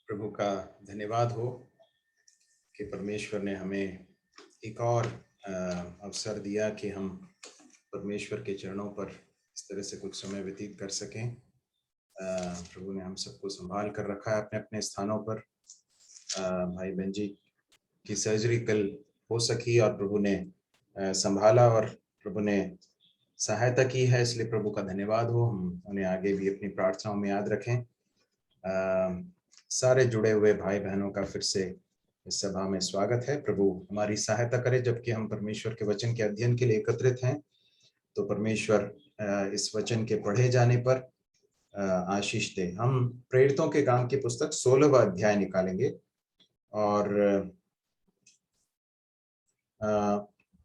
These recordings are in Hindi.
प्रभु का धन्यवाद हो कि परमेश्वर ने हमें एक और अवसर दिया कि हम परमेश्वर के चरणों पर इस तरह से कुछ समय व्यतीत कर सकें। प्रभु ने हम सबको संभाल कर रखा है अपने अपने स्थानों पर। भाई बहन जी की सर्जरी कल हो सकी और प्रभु ने संभाला और प्रभु ने सहायता की है, इसलिए प्रभु का धन्यवाद हो। हम उन्हें आगे भी अपनी प्रार्थनाओं में याद रखें। सारे जुड़े हुए भाई बहनों का फिर से इस सभा में स्वागत है। प्रभु हमारी सहायता करे जबकि हम परमेश्वर के वचन के अध्ययन के लिए एकत्रित हैं, तो परमेश्वर इस वचन के पढ़े जाने पर आशीष दे। हम प्रेरितों के काम की पुस्तक 16वां अध्याय निकालेंगे और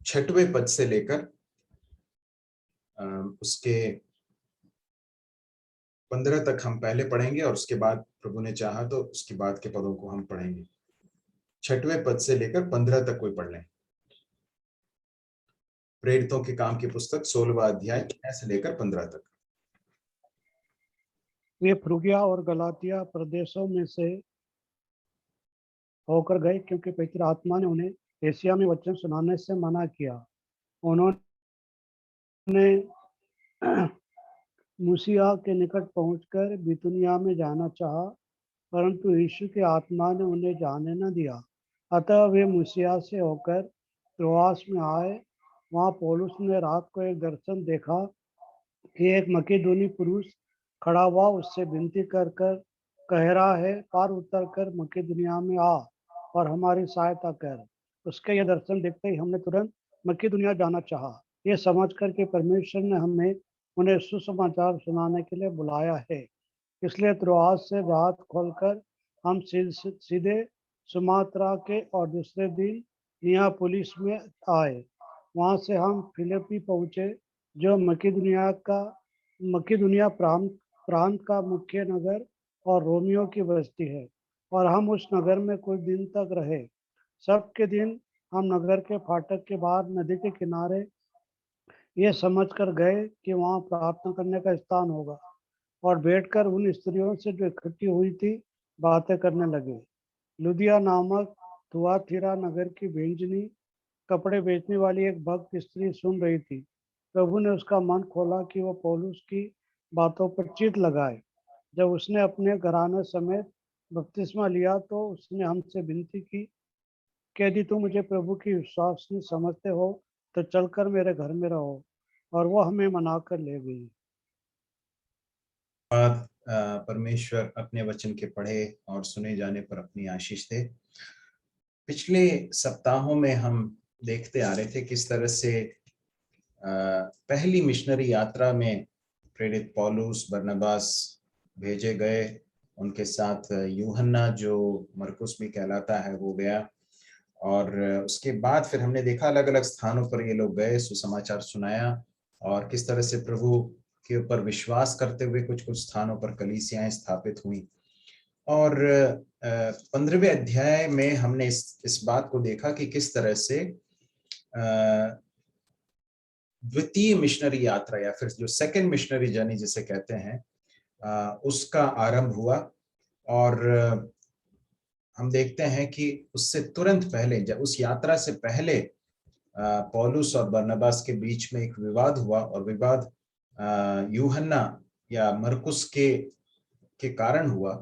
6वें पद से लेकर उसके 15 तक हम पहले पढ़ेंगे और उसके बाद प्रभु ने चाहा तो उसके बाद के पदों को हम पढ़ेंगे। 6वें पद से लेकर 15 तक कोई पढ़ लें। प्रेरितों के काम की पुस्तक 16वां अध्याय 6 से लेकर 15 तक। वे फ्रूगिया और गलातिया प्रदेशों में से होकर गए क्योंकि पवित्र आत्मा ने उन्हें एशिया में वचन सुनाने से मना किया। उन्होंने मूसिया के निकट पहुंचकर बितुनिया में जाना चाहा, परंतु यीशु के आत्मा ने उन्हें जाने न दिया। अतः वे मूसिया से होकर त्रोआस में आए। वहां पौलुस ने रात को एक दर्शन देखा कि एक मकेदोनी पुरुष खड़ा हुआ उससे विनती कर कह रहा है, पार उतर कर मकेदुनिया में आ और हमारी सहायता कर। उसके यह दर्शन देखते ही हमने तुरंत मकेदुनिया जाना चाहा, ये समझ कर कि परमेश्वर ने हमें उन्हें सुसमाचार सुनाने के लिए बुलाया है। इसलिए त्रोआस से बात खोलकर हम सीधे सुमात्रा के और दूसरे दिन नियापोलिस में आए। वहां से हम फिलिप्पी पहुंचे, जो मकेदुनिया प्रांत का मुख्य नगर और रोमियो की बस्ती है, और हम उस नगर में कुछ दिन तक रहे। सबके दिन हम नगर के फाटक के बाहर नदी के किनारे ये समझकर गए कि वहां प्रार्थना करने का स्थान होगा, और बैठकर उन स्त्रियों से जो इकट्ठी हुई थी बातें करने लगे। लुदिया नामक थुआथिरा नगर की बेंजनी कपड़े बेचने वाली एक भक्त स्त्री सुन रही थी। प्रभु ने उसका मन खोला कि वह पौलुस की बातों पर चित्त लगाए। जब उसने अपने घराने समेत बपतिस्मा लिया तो उसने हमसे विनती की कि यदि तुम मुझे प्रभु की विश्वास में समझते हो तो चलकर मेरे घर में रहो, और वो हमें मनाकर ले गई। परमेश्वर अपने वचन के पढ़े और सुने जाने पर अपनी आशीष दे। पिछले सप्ताहों में हम देखते आ रहे थे किस तरह से पहली मिशनरी यात्रा में प्रेरित पौलुस बरनबास भेजे गए। उनके साथ यूहन्ना, जो मरकुस भी कहलाता है, वो गया। और उसके बाद फिर हमने देखा अलग अलग स्थानों पर ये लोग गए, सुसमाचार सुनाया, और किस तरह से प्रभु के ऊपर विश्वास करते हुए कुछ कुछ स्थानों पर कलीसियाएं स्थापित हुई। और 15वें अध्याय में हमने इस बात को देखा कि किस तरह से द्वितीय मिशनरी यात्रा या फिर जो सेकंड मिशनरी जर्नी जिसे कहते हैं, उसका आरंभ हुआ। और हम देखते हैं कि उससे तुरंत पहले, जब उस यात्रा से पहले पौलुस और बरनबास के बीच में एक विवाद हुआ, और विवाद यूहन्ना या मरकुस के कारण हुआ,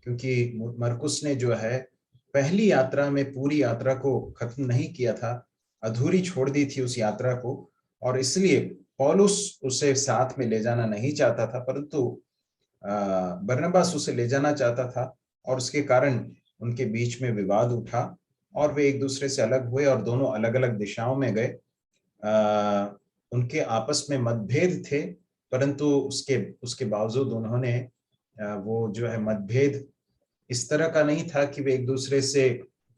क्योंकि मरकुस ने जो है पहली यात्रा में पूरी यात्रा को खत्म नहीं किया था, अधूरी छोड़ दी थी उस यात्रा को, और इसलिए पौलुस उसे साथ में ले जाना नहीं चाहता था, परंतु बरनबास उसे ले जाना चाहता था, और उसके कारण उनके बीच में विवाद उठा और वे एक दूसरे से अलग हुए और दोनों अलग अलग दिशाओं में गए। उनके आपस में मतभेद थे, परंतु उसके बावजूद उन्होंने वो जो है मतभेद इस तरह का नहीं था कि वे एक दूसरे से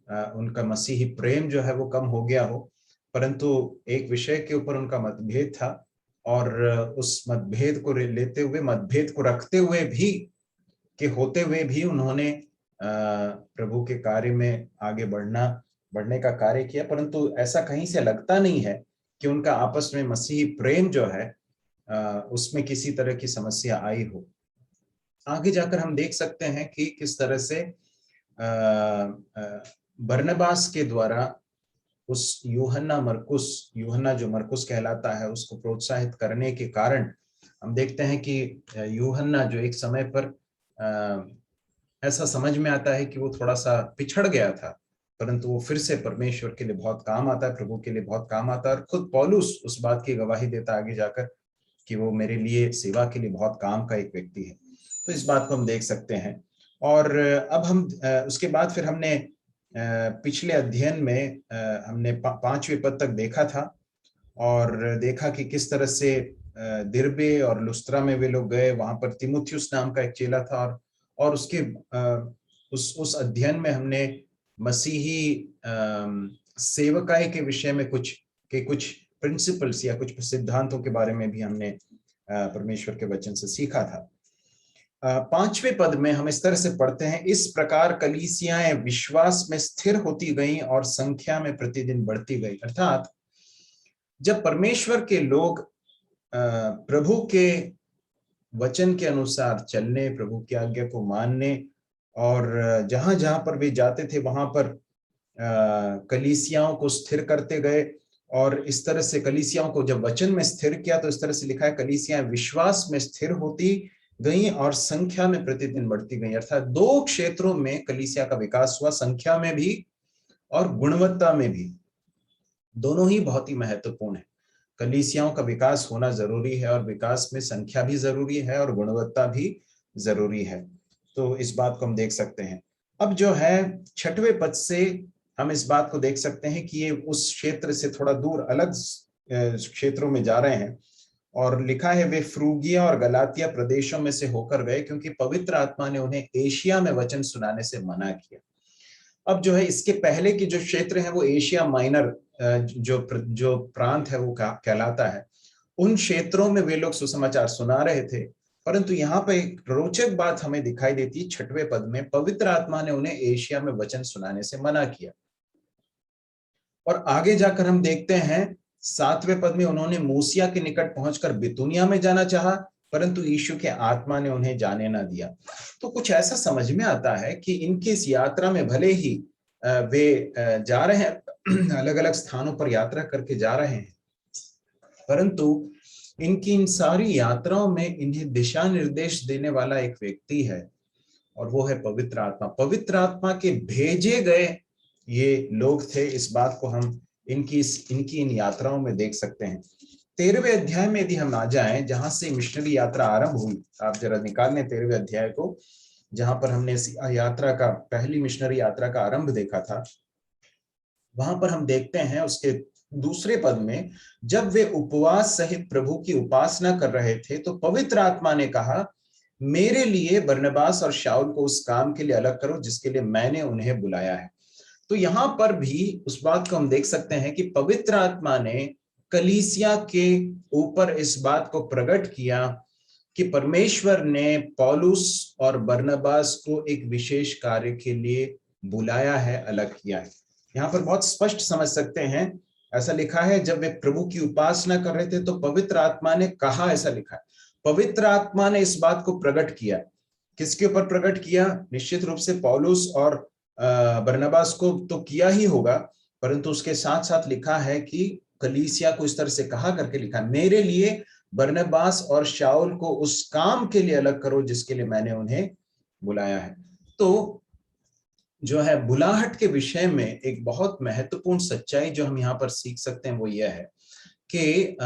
उनका मसीही प्रेम जो है वो कम हो गया हो, परंतु एक विषय के ऊपर उनका मतभेद था, और उस मतभेद को लेते हुए, मतभेद को रखते हुए भी होते हुए भी उन्होंने प्रभु के कार्य में आगे बढ़ने का कार्य किया। परंतु ऐसा कहीं से लगता नहीं है कि उनका आपस में मसीही प्रेम जो है उसमें किसी तरह की समस्या आई हो। आगे जाकर हम देख सकते हैं कि किस तरह से बरनबास के द्वारा उस यूहन्ना जो मरकुस कहलाता है उसको प्रोत्साहित करने के कारण हम देखते हैं कि यूहन्ना जो एक समय पर ऐसा समझ में आता है कि वो थोड़ा सा पिछड़ गया था, परंतु वो फिर से परमेश्वर के लिए बहुत काम आता है, प्रभु के लिए बहुत काम आता है। और खुद पौलुस उस बात की गवाही देता आगे जाकर कि वो मेरे लिए सेवा के लिए बहुत काम का एक व्यक्ति है। तो इस बात को हम देख सकते हैं। और अब हम उसके बाद फिर हमने पिछले अध्ययन में हमने 5वें पद तक देखा था और देखा कि किस तरह से दिरबे और लुस्त्रा में वे लोग गए, वहां पर तीमुथियुस नाम का एक चेला था और उसके उस अध्ययन में हमने मसीही सेवकाई के विषय में कुछ प्रिंसिपल्स या कुछ सिद्धांतों के बारे में भी हमने परमेश्वर के वचन से सीखा था। 5वें पद में हम इस तरह से पढ़ते हैं, इस प्रकार कलीसियाएं विश्वास में स्थिर होती गईं और संख्या में प्रतिदिन बढ़ती गई। अर्थात जब परमेश्वर के लोग प्रभु के वचन के अनुसार चलने, प्रभु की आज्ञा को मानने और जहां जहां पर वे जाते थे वहां पर कलीसियाओं को स्थिर करते गए, और इस तरह से कलीसियाओं को जब वचन में स्थिर किया तो इस तरह से लिखा है, कलीसियां विश्वास में स्थिर होती गई और संख्या में प्रतिदिन बढ़ती गई। अर्थात 2 क्षेत्रों में कलीसिया का विकास हुआ, संख्या में भी और गुणवत्ता में भी। दोनों ही बहुत ही महत्वपूर्ण है। कलीसियाओं का विकास होना जरूरी है और विकास में संख्या भी जरूरी है और गुणवत्ता भी जरूरी है। तो इस बात को हम देख सकते हैं। अब जो है 6वें पद से हम इस बात को देख सकते हैं कि ये उस क्षेत्र से थोड़ा दूर अलग क्षेत्रों में जा रहे हैं, और लिखा है वे फ्रूगिया और गलातिया प्रदेशों में से होकर गए क्योंकि पवित्र आत्मा ने उन्हें एशिया में वचन सुनाने से मना किया। अब जो है इसके पहले की जो क्षेत्र है वो एशिया माइनर जो प्रांत है वो कहलाता है। उन क्षेत्रों में वे लोग सुसमाचार सुना रहे थे, परंतु यहाँ पे एक रोचक बात हमें दिखाई देती है 6वें पद में, पवित्र आत्मा ने उन्हें एशिया में वचन सुनाने से मना किया। और आगे जाकर हम देखते हैं 7वें पद में, उन्होंने मूसिया के निकट पहुंचकर बितूनिया में जाना चाहा, परंतु यीशु के आत्मा ने उन्हें जाने ना दिया। तो कुछ ऐसा समझ में आता है कि इनकी इस यात्रा में भले ही वे जा रहे हैं, अलग अलग स्थानों पर यात्रा करके जा रहे हैं, परंतु इनकी इन सारी यात्राओं में इन्हें दिशा निर्देश देने वाला एक व्यक्ति है और वो है पवित्र आत्मा। पवित्र आत्मा के भेजे गए ये लोग थे। इस बात को हम इनकी इन यात्राओं में देख सकते हैं। 13वें अध्याय में यदि हम आ जाएं, जहां से मिशनरी यात्रा आरंभ हुई, आप जरा निकाल लें 13वें अध्याय को, जहां पर हमने इस यात्रा का, पहली मिशनरी यात्रा का आरंभ देखा था। वहां पर हम देखते हैं उसके 2 पद में, जब वे उपवास सहित प्रभु की उपासना कर रहे थे तो पवित्र आत्मा ने कहा, मेरे लिए बरनबास और शाऊल को उस काम के लिए अलग करो जिसके लिए मैंने उन्हें बुलाया है। तो यहां पर भी उस बात को हम देख सकते हैं कि पवित्र आत्मा ने कलीसिया के ऊपर इस बात को प्रकट किया कि परमेश्वर ने पौलुस और बरनबास को एक विशेष कार्य के लिए बुलाया है, अलग किया है। यहाँ पर बहुत स्पष्ट समझ सकते हैं, ऐसा लिखा है, जब वे प्रभु की उपासना कर रहे थे तो पवित्र आत्मा ने कहा, ऐसा लिखा है। पवित्र आत्मा ने इस बात को प्रकट किया। किसके ऊपर प्रकट किया? निश्चित रूप से पौलुस और बरनबास को तो किया ही होगा, परंतु उसके साथ साथ लिखा है कि कलीसिया को इस तरह से कहा करके लिखा, मेरे लिए बरनबास और शाऊल को उस काम के लिए अलग करो जिसके लिए मैंने उन्हें बुलाया है। तो जो है बुलाहट के विषय में एक बहुत महत्वपूर्ण सच्चाई जो हम यहाँ पर सीख सकते हैं वो यह है कि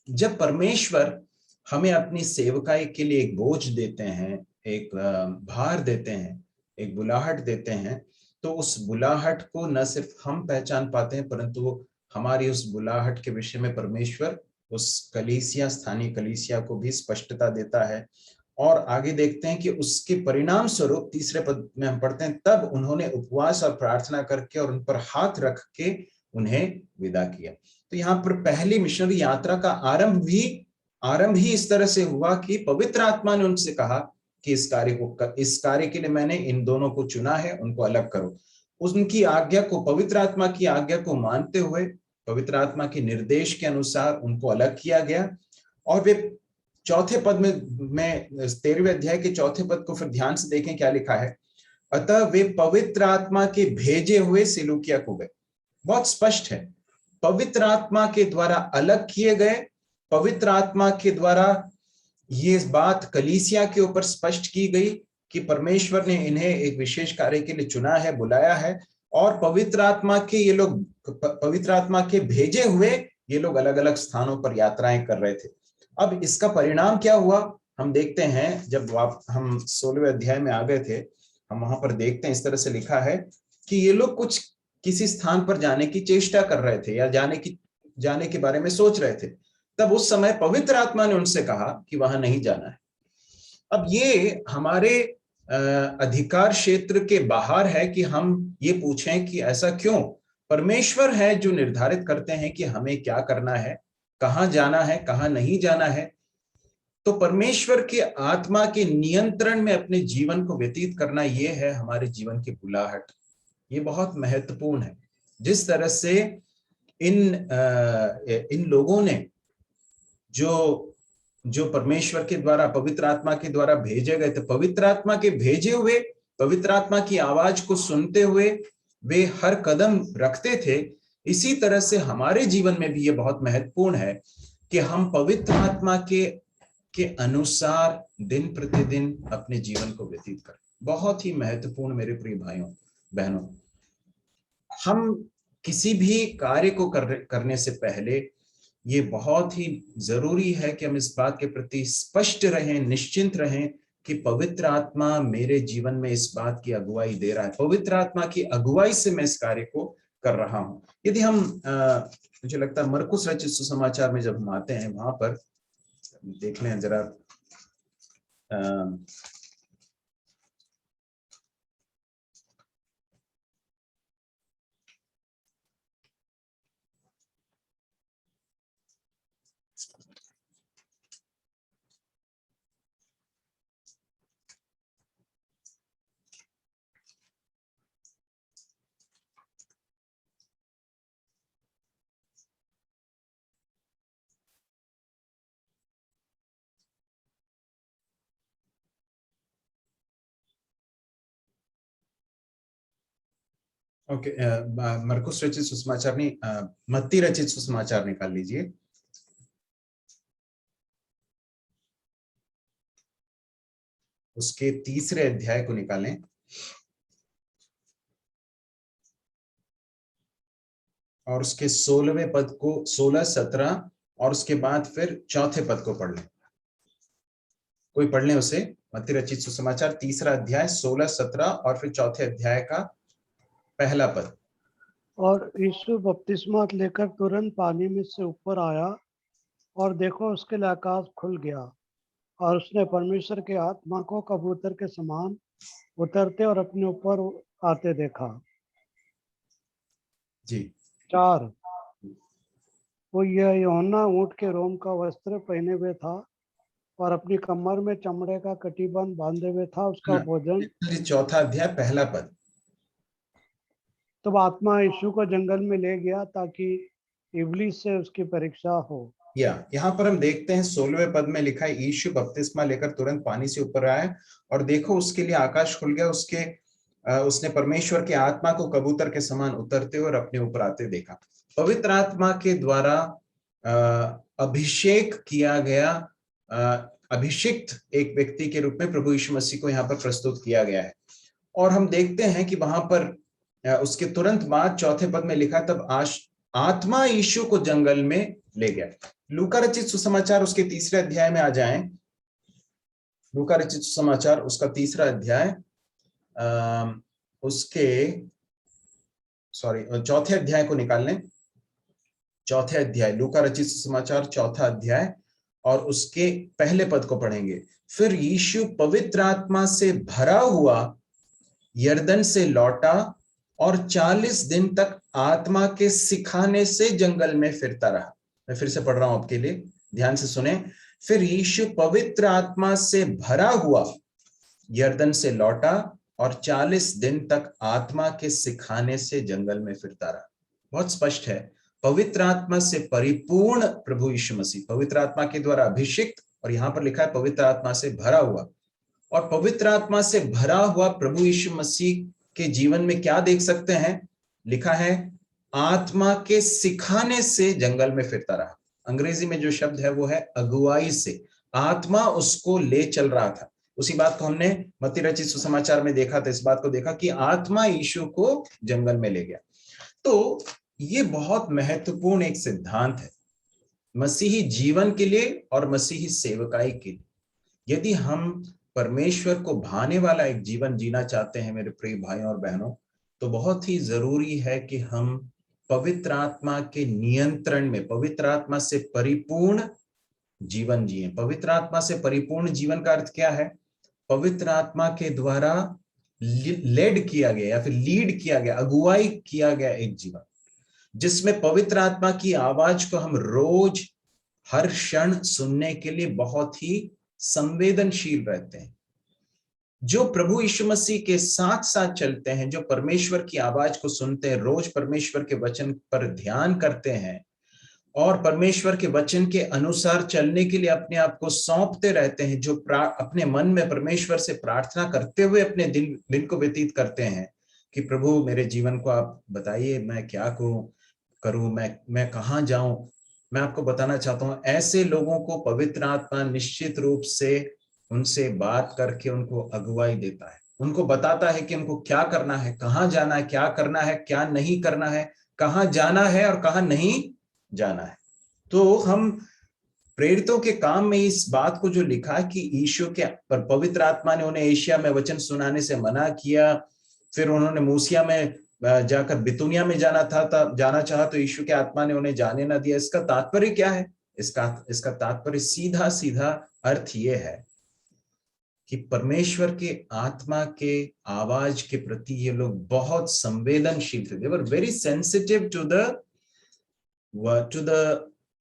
जब परमेश्वर हमें अपनी सेवकाई के लिए एक बोझ देते हैं, एक भार देते हैं, एक बुलाहट देते हैं, तो उस बुलाहट को न सिर्फ हम पहचान पाते हैं, परंतु हमारी उस बुलाहट के विषय में परमेश्वर उस कलीसिया, स्थानीय कलीसिया को भी स्पष्टता देता है। और आगे देखते हैं कि उसके परिणाम स्वरूप 3 पद में हम पढ़ते हैं, तब उन्होंने उपवास और प्रार्थना करके और उन पर हाथ रख के उन्हें विदा किया। तो यहाँ पर पहली मिशनरी यात्रा का आरंभ ही इस तरह से हुआ कि पवित्र आत्मा ने उनसे कहा कि इस कार्य के लिए मैंने इन दोनों को चुना है, उनको अलग करो। उनकी आज्ञा को, पवित्र आत्मा की आज्ञा को मानते हुए, पवित्र आत्मा के निर्देश के अनुसार उनको अलग किया गया। और वे 4 पद में 13वें अध्याय के 4 पद को फिर ध्यान से देखें, क्या लिखा है, अतः वे पवित्र आत्मा के भेजे हुए सिलूकिया को गए। बहुत स्पष्ट है, पवित्र आत्मा के द्वारा अलग किए गए, पवित्र आत्मा के द्वारा ये बात कलीसिया के ऊपर स्पष्ट की गई कि परमेश्वर ने इन्हें एक विशेष कार्य के लिए चुना है, बुलाया है, और पवित्र आत्मा के ये लोग, पवित्र आत्मा के भेजे हुए ये लोग अलग अलग स्थानों पर यात्राएं कर रहे थे। अब इसका परिणाम क्या हुआ हम देखते हैं। जब हम 16वें अध्याय में आ गए थे, हम वहां पर देखते हैं इस तरह से लिखा है कि ये लोग कुछ किसी स्थान पर जाने की चेष्टा कर रहे थे या जाने के बारे में सोच रहे थे। तब उस समय पवित्र आत्मा ने उनसे कहा कि वहां नहीं जाना है। अब ये हमारे अधिकार क्षेत्र के बाहर है कि हम ये पूछें कि ऐसा क्यों। परमेश्वर है जो निर्धारित करते हैं कि हमें क्या करना है, कहां जाना है, कहां नहीं जाना है। तो परमेश्वर के आत्मा के नियंत्रण में अपने जीवन को व्यतीत करना, ये है हमारे जीवन की बुलाहट। ये बहुत महत्वपूर्ण है। जिस तरह से इन लोगों ने जो परमेश्वर के द्वारा, पवित्र आत्मा के द्वारा भेजे गए थे, पवित्र आत्मा के भेजे हुए, पवित्र आत्मा की आवाज को सुनते हुए वे हर कदम रखते थे, इसी तरह से हमारे जीवन में भी ये बहुत महत्वपूर्ण है कि हम पवित्र आत्मा के अनुसार दिन प्रतिदिन अपने जीवन को व्यतीत करें। बहुत ही महत्वपूर्ण मेरे प्रिय भाइयों बहनों। हम किसी भी कार्य को करने से पहले ये बहुत ही जरूरी है कि हम इस बात के प्रति स्पष्ट रहें, निश्चिंत रहें कि पवित्र आत्मा मेरे जीवन में इस बात की अगुवाई दे रहा है, पवित्र आत्मा की अगुवाई से मैं इस कार्य को कर रहा हूं। यदि हम मुझे लगता है मरकुस रचित सुसमाचार में जब हम आते हैं, वहां पर देख लें जरा, ओके, मरकुस रचित सुसमाचार नहीं, मत्ती रचित सुसमाचार निकाल लीजिए। उसके 3 अध्याय को निकालें और उसके 16वें पद को, 16, 17 और उसके बाद फिर 4थे पद को पढ़ लें। कोई पढ़ लें उसे। मत्ती रचित सुसमाचार 3 अध्याय 16, 17 और फिर 4थे अध्याय का पहला पद। और यीशु बपतिस्मा लेकर तुरंत पानी में से ऊपर आया, और देखो उसके लिए आकाश खुल गया, और उसने परमेश्वर के आत्मा को कबूतर के समान उतरते और अपने ऊपर आते देखा। जी। 4, वो यह यूहन्ना ऊंट के रोम का वस्त्र पहने हुए था और अपनी कमर में चमड़े का कटीबंध बांधे हुए था। उसका भोजन, 4था अध्याय पहला पद। तब आत्मा यीशु को जंगल में ले गया ताकि इब्लीस से उसकी परीक्षा हो। यहाँ पर हम देखते हैं 16वें पद में लिखा है, यीशु बपतिस्मा लेकर तुरंत पानी से ऊपर आया और देखो उसके लिए आकाश खुल गया, उसने परमेश्वर के आत्मा को कबूतर के समान उतरते और अपने ऊपर आते देखा। पवित्र आत्मा के द्वारा अभिषेक किया गया, अभिषिक्त एक व्यक्ति के रूप में प्रभु यीशु मसीह को यहाँ पर प्रस्तुत किया गया है। और हम देखते हैं कि वहां पर उसके तुरंत बाद 4थे पद में लिखा, तब आत्मा यीशु को जंगल में ले गया। लूका रचित सुसमाचार उसके 3 अध्याय में आ जाएं। लूका रचित सुसमाचार उसका 3 अध्याय, उसके 4थे अध्याय को निकाल लें। 4थे अध्याय, लूका रचित सुसमाचार 4था अध्याय और उसके पहले पद को पढ़ेंगे। फिर यीशु पवित्र आत्मा से भरा हुआ यरदन से लौटा और 40 दिन तक आत्मा के सिखाने से जंगल में फिरता रहा। मैं फिर से पढ़ रहा हूं आपके लिए, ध्यान से सुने। फिर यीशु पवित्र आत्मा से भरा हुआ यरदन से लौटा और 40 दिन तक आत्मा के सिखाने से जंगल में फिरता रहा। बहुत स्पष्ट है, पवित्र आत्मा से परिपूर्ण प्रभु यीशु मसीह, पवित्र आत्मा के द्वारा अभिषिक्त, और यहां पर लिखा है पवित्र आत्मा से भरा हुआ। और पवित्र आत्मा से भरा हुआ प्रभु यीशु मसीह के जीवन में क्या देख सकते हैं? लिखा है, आत्मा के सिखाने से जंगल में फिरता रहा। अंग्रेजी में जो शब्द है वो है अगुवाई से। आत्मा उसको ले चल रहा था। उसी बात को हमने मत्ती रचित सुसमाचार में देखा था, इस बात को देखा कि आत्मा यीशु को जंगल में ले गया। तो ये बहुत महत्वपूर्ण एक सिद्धांत है मसीही जीवन के लिए और मसीही सेवकाई के लिए। यदि हम परमेश्वर को भाने वाला एक जीवन जीना चाहते हैं मेरे प्रिय भाइयों और बहनों, तो बहुत ही जरूरी है कि हम पवित्र आत्मा के नियंत्रण में, पवित्र आत्मा से परिपूर्ण जीवन जिए। पवित्र आत्मा से परिपूर्ण जीवन का अर्थ क्या है? पवित्र आत्मा के द्वारा लेड किया गया या फिर लीड किया गया, अगुवाई किया गया एक जीवन, जिसमें पवित्र आत्मा की आवाज को हम रोज हर क्षण सुनने के लिए बहुत ही संवेदनशील रहते हैं। जो प्रभु यीशु मसीह के साथ साथ चलते हैं, जो परमेश्वर की आवाज को सुनते हैं, रोज परमेश्वर के वचन पर ध्यान करते हैं और परमेश्वर के वचन के अनुसार चलने के लिए अपने आप को सौंपते रहते हैं, जो अपने मन में परमेश्वर से प्रार्थना करते हुए अपने दिन को व्यतीत करते हैं कि प्रभु मेरे जीवन को आप बताइए, मैं क्या करूं, मैं कहां जाऊं। मैं आपको बताना चाहता हूं, ऐसे लोगों को पवित्र आत्मा निश्चित रूप से उनसे बात करके उनको अगुवाई देता है, उनको बताता है कि उनको क्या करना है, कहां जाना है, क्या करना है, क्या नहीं करना है, कहां जाना है और कहां नहीं जाना है। तो हम प्रेरितों के काम में इस बात को जो लिखा है कि यीशु के पर पवित्र आत्मा ने उन्हें एशिया में वचन सुनाने से मना किया, फिर उन्होंने मूसिया में जाकर बितुनिया में जाना चाहा तो यीशु के आत्मा ने उन्हें जाने ना दिया। इसका तात्पर्य क्या है? इसका तात्पर्य सीधा सीधा अर्थ ये है कि परमेश्वर के आत्मा के आवाज के प्रति ये लोग बहुत संवेदनशील थे। They were very sensitive to the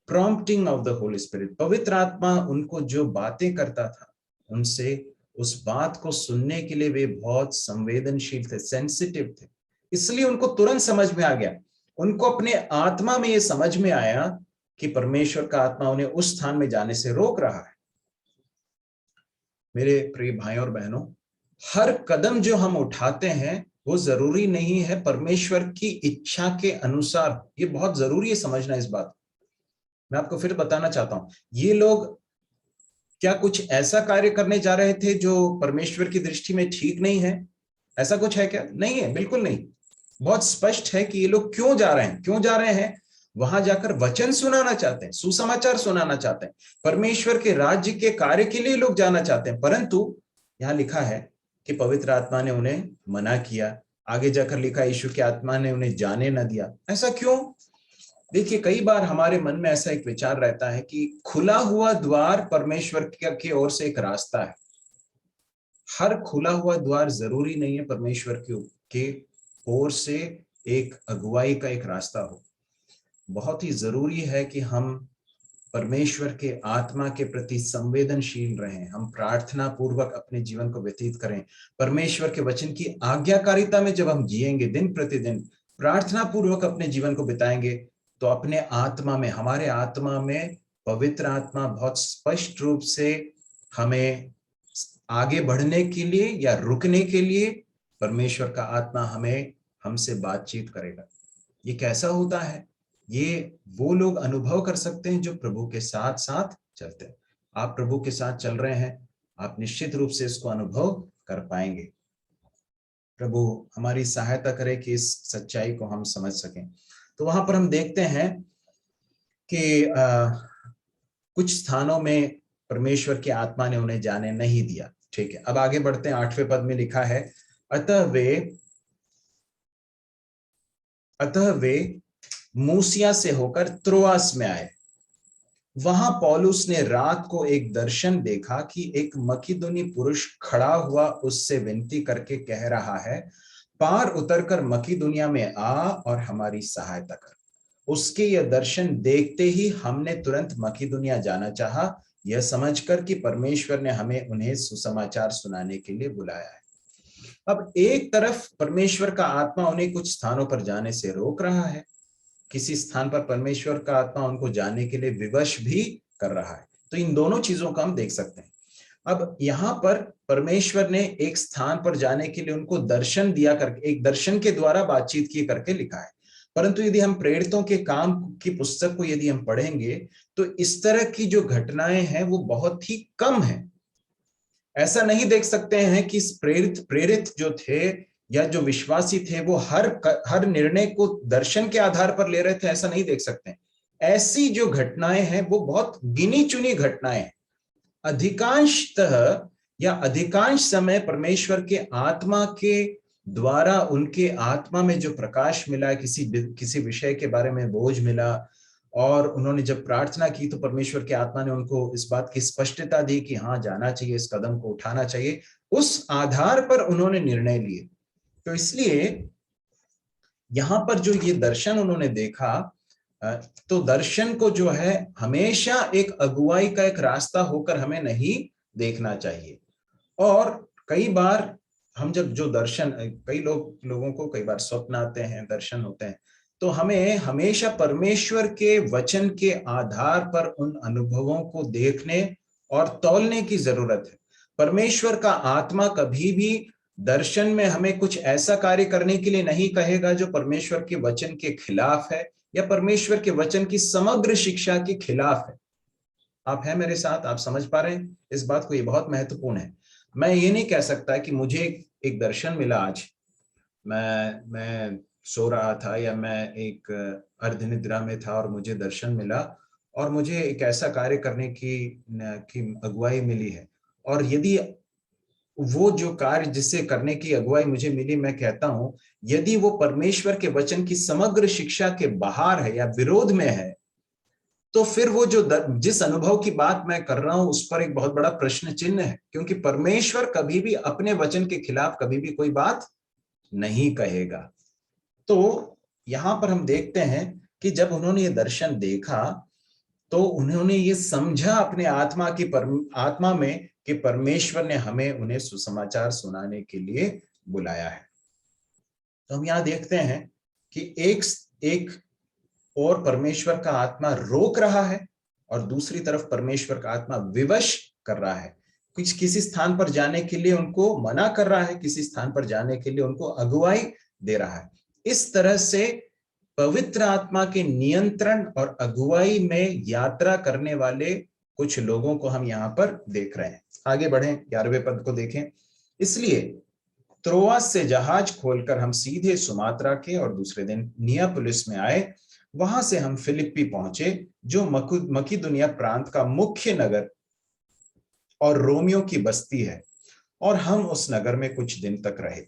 prompting of the Holy Spirit. पवित्र आत्मा उनको जो बातें करता था, उनसे उस बात को सुनने के लिए वे बहुत संवेदनशील थे, सेंसिटिव थे। इसलिए उनको तुरंत समझ में आ गया, उनको अपने आत्मा में ये समझ में आया कि परमेश्वर का आत्मा उन्हें उस स्थान में जाने से रोक रहा है। मेरे प्रिय भाइयों और बहनों, हर कदम जो हम उठाते हैं वो जरूरी नहीं है परमेश्वर की इच्छा के अनुसार। ये बहुत जरूरी है समझना इस बात। मैं आपको फिर बताना चाहता हूं, ये लोग क्या कुछ ऐसा कार्य करने जा रहे थे जो परमेश्वर की दृष्टि में ठीक नहीं है? ऐसा कुछ है क्या? नहीं है, बिल्कुल नहीं। बहुत स्पष्ट है कि ये लोग क्यों जा रहे हैं। वहां जाकर वचन सुनाना चाहते हैं, सुसमाचार सुनाना चाहते हैं, परमेश्वर के राज्य के कार्य के लिए लोग जाना चाहते हैं। परंतु यहां लिखा है कि पवित्र आत्मा ने उन्हें मना किया। आगे जाकर लिखा, यीशु की आत्मा ने उन्हें जाने न दिया। ऐसा क्यों? देखिए, कई बार हमारे मन में ऐसा एक विचार रहता है कि खुला हुआ द्वार परमेश्वर की ओर से एक रास्ता है। हर खुला हुआ द्वार जरूरी नहीं है परमेश्वर के ओर से एक अगुवाई का एक रास्ता हो। बहुत ही जरूरी है कि हम परमेश्वर के आत्मा के प्रति संवेदनशील रहें, हम प्रार्थना पूर्वक अपने जीवन को व्यतीत करें। परमेश्वर के वचन की आज्ञाकारिता में जब हम जिएंगे, दिन प्रतिदिन प्रार्थना पूर्वक अपने जीवन को बिताएंगे, तो अपने आत्मा में, हमारे आत्मा में पवित्र आत्मा बहुत स्पष्ट रूप से हमें आगे बढ़ने के लिए या रुकने के लिए परमेश्वर का आत्मा हमसे बातचीत करेगा। ये कैसा होता है? ये वो लोग अनुभव कर सकते हैं जो प्रभु के साथ साथ चलते हैं। आप प्रभु के साथ चल रहे हैं, आप निश्चित रूप से इसको अनुभव कर पाएंगे। प्रभु हमारी सहायता करे कि इस सच्चाई को हम समझ सकें। तो वहां पर हम देखते हैं कि कुछ स्थानों में परमेश्वर की आत्मा ने उन्हें जाने नहीं दिया। ठीक है, अब आगे बढ़ते हैं। 8वें पद में लिखा है, अतः वे मूसिया से होकर त्रोआस में आए। वहां पौलुस ने रात को एक दर्शन देखा कि एक मकिदुनी पुरुष खड़ा हुआ उससे विनती करके कह रहा है, पार उतरकर मकिदुनिया में आ और हमारी सहायता कर। उसके यह दर्शन देखते ही हमने तुरंत मकिदुनिया जाना चाहा, यह समझकर कि परमेश्वर ने हमें उन्हें सुसमाचार सुनाने के लिए बुलाया है। अब एक तरफ परमेश्वर का आत्मा उन्हें कुछ स्थानों पर जाने से रोक रहा है, किसी स्थान पर परमेश्वर का आत्मा उनको जाने के लिए विवश भी कर रहा है। तो इन दोनों चीजों का हम देख सकते हैं। अब यहाँ पर परमेश्वर ने एक स्थान पर जाने के लिए उनको दर्शन दिया करके, एक दर्शन के द्वारा बातचीत की करके लिखा है। परंतु यदि हम प्रेरितों के काम की पुस्तक को यदि हम पढ़ेंगे तो इस तरह की जो घटनाएं हैं वो बहुत ही कम है। ऐसा नहीं देख सकते हैं कि प्रेरित जो थे या जो विश्वासी थे वो हर निर्णय को दर्शन के आधार पर ले रहे थे, ऐसा नहीं देख सकते। ऐसी जो घटनाएं हैं वो बहुत गिनी चुनी घटनाएं हैं। अधिकांशतः या अधिकांश समय परमेश्वर के आत्मा के द्वारा उनके आत्मा में जो प्रकाश मिला, किसी विषय के बारे में बोझ मिला, और उन्होंने जब प्रार्थना की तो परमेश्वर के आत्मा ने उनको इस बात की स्पष्टता दी कि हाँ, जाना चाहिए, इस कदम को उठाना चाहिए। उस आधार पर उन्होंने निर्णय लिए। तो इसलिए यहां पर जो ये दर्शन उन्होंने देखा, तो दर्शन को जो है हमेशा एक अगुवाई का एक रास्ता होकर हमें नहीं देखना चाहिए। और कई बार हम जब जो दर्शन, कई लोगों को कई बार स्वप्न आते हैं, दर्शन होते हैं, तो हमें हमेशा परमेश्वर के वचन के आधार पर उन अनुभवों को देखने और तौलने की जरूरत है। परमेश्वर का आत्मा कभी भी दर्शन में हमें कुछ ऐसा कार्य करने के लिए नहीं कहेगा जो परमेश्वर के वचन के खिलाफ है या परमेश्वर के वचन की समग्र शिक्षा के खिलाफ है। आप हैं मेरे साथ? आप समझ पा रहे हैं इस बात को? ये बहुत महत्वपूर्ण है। मैं ये नहीं कह सकता कि मुझे एक दर्शन मिला आज, मैं सो रहा था या मैं एक अर्धनिद्रा में था और मुझे दर्शन मिला और मुझे एक ऐसा कार्य करने की अगुवाई मिली है, और यदि वो जो कार्य जिससे करने की अगुवाई मुझे मिली, मैं कहता हूं यदि वो परमेश्वर के वचन की समग्र शिक्षा के बाहर है या विरोध में है, तो फिर वो जो जिस अनुभव की बात मैं कर रहा हूं उस पर एक बहुत बड़ा प्रश्न चिन्ह है, क्योंकि परमेश्वर कभी भी अपने वचन के खिलाफ कभी भी कोई बात नहीं कहेगा। तो यहां पर हम देखते हैं कि जब उन्होंने ये दर्शन देखा तो उन्होंने ये समझा अपने आत्मा में कि परमेश्वर ने हमें उन्हें सुसमाचार सुनाने के लिए बुलाया है। तो हम यहां देखते हैं कि एक और परमेश्वर का आत्मा रोक रहा है और दूसरी तरफ परमेश्वर का आत्मा विवश कर रहा है। किसी स्थान पर जाने के लिए उनको मना कर रहा है, किसी स्थान पर जाने के लिए उनको अगुवाई दे रहा है। इस तरह से पवित्र आत्मा के नियंत्रण और अगुवाई में यात्रा करने वाले कुछ लोगों को हम यहाँ पर देख रहे हैं। आगे बढ़ें, 11वें पद को देखें। इसलिए त्रोआस से जहाज खोलकर हम सीधे सुमात्रा के और दूसरे दिन नियापुलिस में आए। वहां से हम फिलिप्पी पहुंचे जो मकिदुनिया प्रांत का मुख्य नगर और रोमियो की बस्ती है, और हम उस नगर में कुछ दिन तक रहे।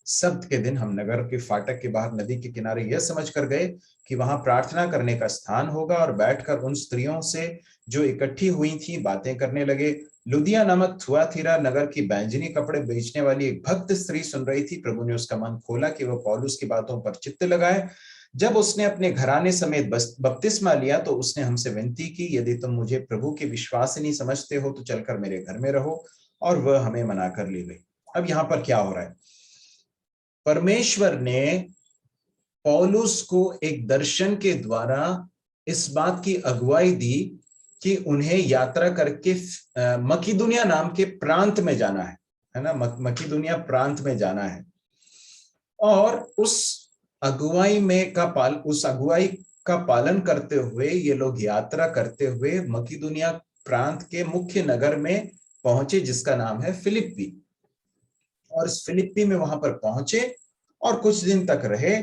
सब्त के दिन हम नगर के फाटक के बाहर नदी के किनारे यह समझ कर गए कि वहां प्रार्थना करने का स्थान होगा, और बैठकर उन स्त्रियों से जो इकट्ठी हुई थी बातें करने लगे। लुदिया नामक थुआतीरा नगर की बैंजनी कपड़े बेचने वाली एक भक्त स्त्री सुन रही थी। प्रभु ने उसका मन खोला कि वह पौलुस की बातों पर चित्त लगाए। जब उसने अपने घराने समेत बपतिस्मा लिया तो उसने हमसे विनती की, यदि तुम मुझे प्रभु की विश्वासिनी समझते हो तो चलकर मेरे घर में रहो, और वह हमें मनाकर ले गई। अब यहाँ पर क्या हो रहा है? परमेश्वर ने पौलुस को एक दर्शन के द्वारा इस बात की अगुवाई दी कि उन्हें यात्रा करके मकिदुनिया नाम के प्रांत में जाना है ना, मकिदुनिया प्रांत में जाना है। और उस अगुवाई का पालन करते हुए ये लोग यात्रा करते हुए मकिदुनिया प्रांत के मुख्य नगर में पहुंचे जिसका नाम है फिलिप्पी। और इस फिलिप्पी में वहां पर पहुंचे और कुछ दिन तक रहे,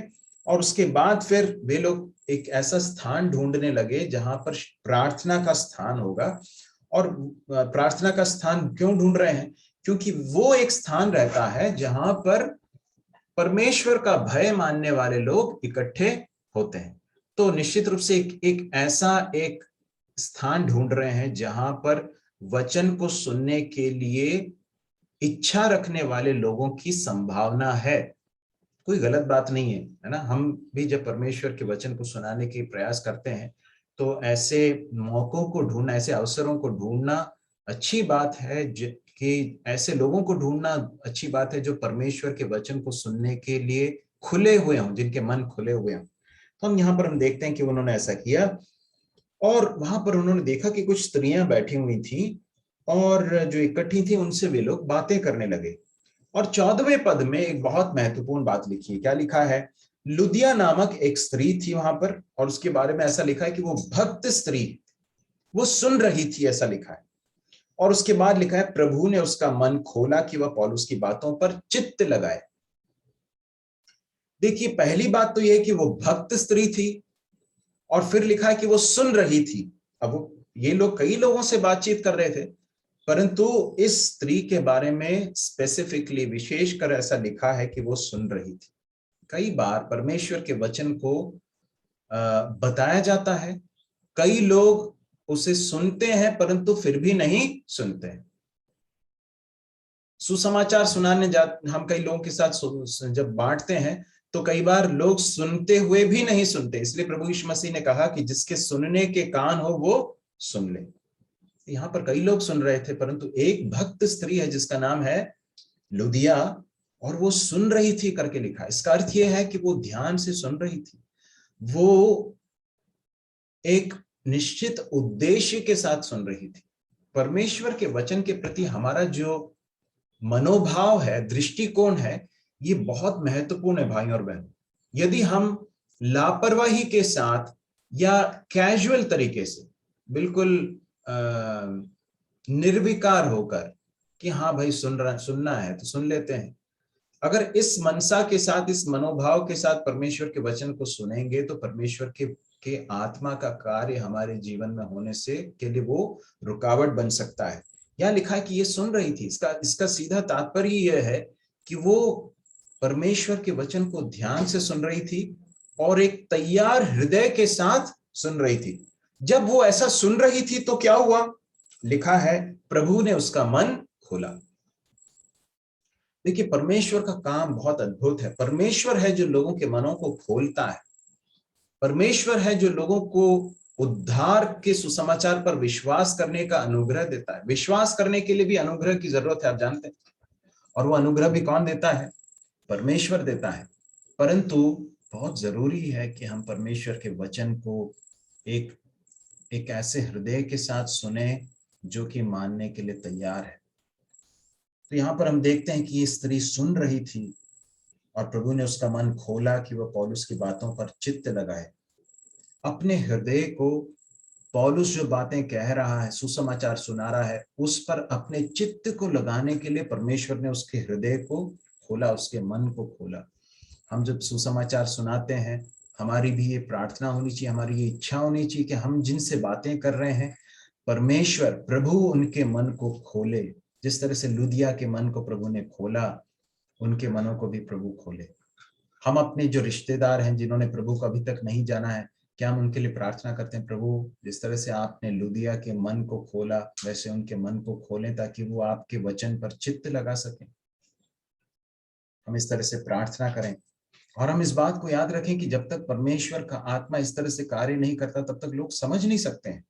और उसके बाद फिर वे लोग एक ऐसा स्थान ढूंढने लगे जहां पर प्रार्थना का स्थान होगा। और प्रार्थना का स्थान क्यों ढूंढ रहे हैं? क्योंकि वो एक स्थान रहता है जहां पर परमेश्वर का भय मानने वाले लोग इकट्ठे होते हैं। तो निश्चित रूप से एक ऐसा एक स्थान ढूंढ रहे हैं जहां पर वचन को सुनने के लिए इच्छा रखने वाले लोगों की संभावना है। कोई गलत बात नहीं है ना? हम भी जब परमेश्वर के वचन को सुनाने के प्रयास करते हैं तो ऐसे मौकों को ढूंढना, ऐसे अवसरों को ढूंढना अच्छी बात है, कि ऐसे लोगों को ढूंढना अच्छी बात है जो परमेश्वर के वचन को सुनने के लिए खुले हुए हों, जिनके मन खुले हुए हों। तो हम देखते हैं कि उन्होंने ऐसा किया, और वहां पर उन्होंने देखा कि कुछ स्त्रियां बैठी हुई थी और जो इकट्ठी थी उनसे वे लोग बातें करने लगे। और 14वें पद में एक बहुत महत्वपूर्ण बात लिखी है। क्या लिखा है? लुदिया नामक एक स्त्री थी वहां पर, और उसके बारे में ऐसा लिखा है कि वो भक्त स्त्री, वो सुन रही थी, ऐसा लिखा है। और उसके बाद लिखा है प्रभु ने उसका मन खोला कि वह पौलुस की बातों पर चित्त लगाए। देखिए, पहली बात तो यह कि वो भक्त स्त्री थी, और फिर लिखा है कि वो सुन रही थी। अब ये लोग कई लोगों से बातचीत कर रहे थे, परंतु इस स्त्री के बारे में स्पेसिफिकली विशेषकर ऐसा लिखा है कि वो सुन रही थी। कई बार परमेश्वर के वचन को बताया जाता है, कई लोग उसे सुनते हैं परंतु फिर भी नहीं सुनते हैं। सुसमाचार सुनाने हम कई लोगों के साथ जब बांटते हैं तो कई बार लोग सुनते हुए भी नहीं सुनते। इसलिए प्रभु यीशु मसीह ने कहा कि जिसके सुनने के कान हो वो सुन ले। यहाँ पर कई लोग सुन रहे थे, परंतु एक भक्त स्त्री है जिसका नाम है लुदिया, और वो सुन रही थी करके लिखा। इसका अर्थ यह है कि वो ध्यान से सुन रही थी, वो एक निश्चित उद्देश्य के साथ सुन रही थी। परमेश्वर के वचन के प्रति हमारा जो मनोभाव है, दृष्टिकोण है, ये बहुत महत्वपूर्ण है भाई और बहन। यदि हम लापरवाही के साथ या कैजुअल तरीके से, बिल्कुल निर्विकार होकर कि हाँ भाई सुनना है तो सुन लेते हैं, अगर इस मनसा के साथ, इस मनोभाव के साथ परमेश्वर के वचन को सुनेंगे तो परमेश्वर के आत्मा का कार्य हमारे जीवन में होने से के लिए वो रुकावट बन सकता है। यहाँ लिखा है कि ये सुन रही थी। इसका सीधा तात्पर्य यह है कि वो परमेश्वर के वचन को ध्यान से सुन रही थी और एक तैयार हृदय के साथ सुन रही थी। जब वो ऐसा सुन रही थी तो क्या हुआ? लिखा है प्रभु ने उसका मन खोला। देखिए, परमेश्वर का काम बहुत अद्भुत है। परमेश्वर है जो लोगों के मनों को खोलता है। परमेश्वर है जो लोगों को उद्धार के सुसमाचार पर विश्वास करने का अनुग्रह देता है। विश्वास करने के लिए भी अनुग्रह की जरूरत है, आप जानते हैं, और वो अनुग्रह भी कौन देता है? परमेश्वर देता है। परंतु बहुत जरूरी है कि हम परमेश्वर के वचन को एक ऐसे हृदय के साथ सुने जो कि मानने के लिए तैयार है। तो यहाँ पर हम देखते हैं कि ये स्त्री सुन रही थी और प्रभु ने उसका मन खोला कि वह पौलुस की बातों पर चित्त लगाए। अपने हृदय को पौलुस जो बातें कह रहा है, सुसमाचार सुना रहा है, उस पर अपने चित्त को लगाने के लिए परमेश्वर ने उसके हृदय को खोला, उसके मन को खोला। हम जब सुसमाचार सुनाते हैं, हमारी भी ये प्रार्थना होनी चाहिए, हमारी ये इच्छा होनी चाहिए कि हम जिनसे बातें कर रहे हैं, परमेश्वर प्रभु उनके मन को खोले। जिस तरह से लुदिया के मन को प्रभु ने खोला, उनके मनों को भी प्रभु खोले। हम अपने जो रिश्तेदार हैं जिन्होंने प्रभु को अभी तक नहीं जाना है, क्या हम उनके लिए प्रार्थना करते हैं, प्रभु जिस तरह से आपने लुदिया के मन को खोला वैसे उनके मन को खोलें ताकि वो आपके वचन पर चित्त लगा सकें। हम इस तरह से प्रार्थना करें और हम इस बात को याद रखें कि जब तक परमेश्वर का आत्मा इस तरह से कार्य नहीं करता तब तक लोग समझ नहीं सकते हैं।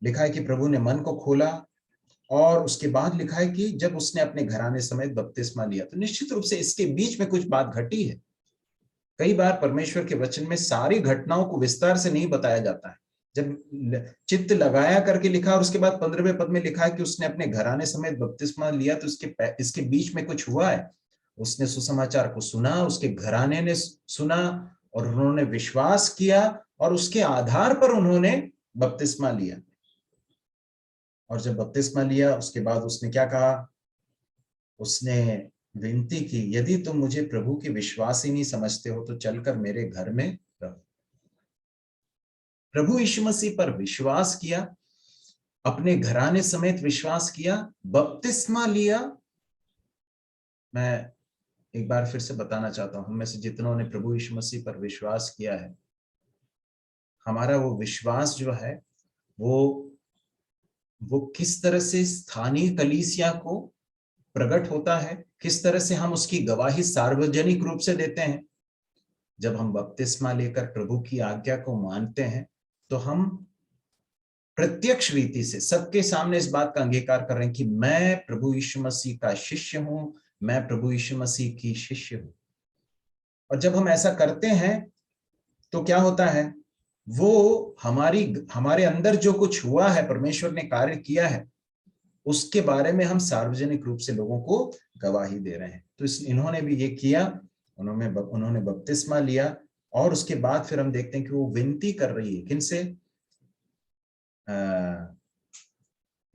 लिखा है कि प्रभु ने मन को खोला और उसके बाद लिखा है कि जब उसने अपने घराने समेत बपतिस्मा लिया। तो निश्चित रूप से इसके बीच में कुछ बात घटी है। कई बार परमेश्वर के वचन में सारी घटनाओं को विस्तार से नहीं बताया जाता है। जब चित्त लगाया करके लिखा और उसके बाद 15वें पद में लिखा है कि उसने अपने घराने समेत बपतिस्मा लिया, तो इसके बीच में कुछ हुआ है। उसने सुसमाचार को सुना, उसके घराने ने सुना और उन्होंने विश्वास किया और उसके आधार पर उन्होंने बपतिस्मा लिया। और जब बपतिस्मा लिया उसके बाद उसने क्या कहा? उसने विनती की, यदि तुम मुझे प्रभु की विश्वासी नहीं समझते हो तो चलकर मेरे घर में रहो। प्रभु यीशु मसीह पर विश्वास किया, अपने घराने समेत विश्वास किया, बपतिस्मा लिया। मैं एक बार फिर से बताना चाहता हूं, हम में से जितनों ने प्रभु यीशु मसीह पर विश्वास किया है, हमारा वो विश्वास जो है वो किस तरह से स्थानीय कलीसिया को प्रकट होता है, किस तरह से हम उसकी गवाही सार्वजनिक रूप से देते हैं। जब हम बपतिस्मा लेकर प्रभु की आज्ञा को मानते हैं तो हम प्रत्यक्ष रीति से सबके सामने इस बात का अंगीकार कर रहे हैं कि मैं प्रभु यीशु मसीह का शिष्य हूं, मैं प्रभु यीशु मसीह की शिष्य हूं। और जब हम ऐसा करते हैं तो क्या होता है? वो हमारे अंदर जो कुछ हुआ है, परमेश्वर ने कार्य किया है, उसके बारे में हम सार्वजनिक रूप से लोगों को गवाही दे रहे हैं। तो इन्होंने भी ये किया, उन्होंने बपतिस्मा लिया, और उसके बाद फिर हम देखते हैं कि वो विनती कर रही है किनसे,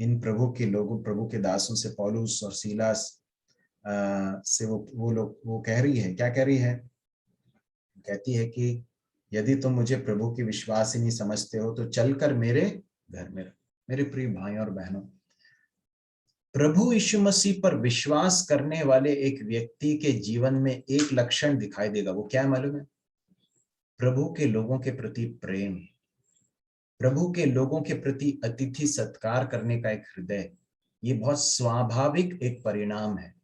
इन प्रभु के लोगों, प्रभु के दासों से, पौलुस और सीलास से वो कह रही है, क्या कह रही है, कहती है कि यदि तुम मुझे प्रभु की विश्वासिनी समझते हो तो चलकर मेरे घर में रहो। मेरे प्रिय भाई और बहनों, प्रभु यीशु मसीह पर विश्वास करने वाले एक व्यक्ति के जीवन में एक लक्षण दिखाई देगा। वो क्या है मालूम है? प्रभु के लोगों के प्रति प्रेम, प्रभु के लोगों के प्रति अतिथि सत्कार करने का एक हृदय। ये बहुत स्वाभाविक एक परिणाम है।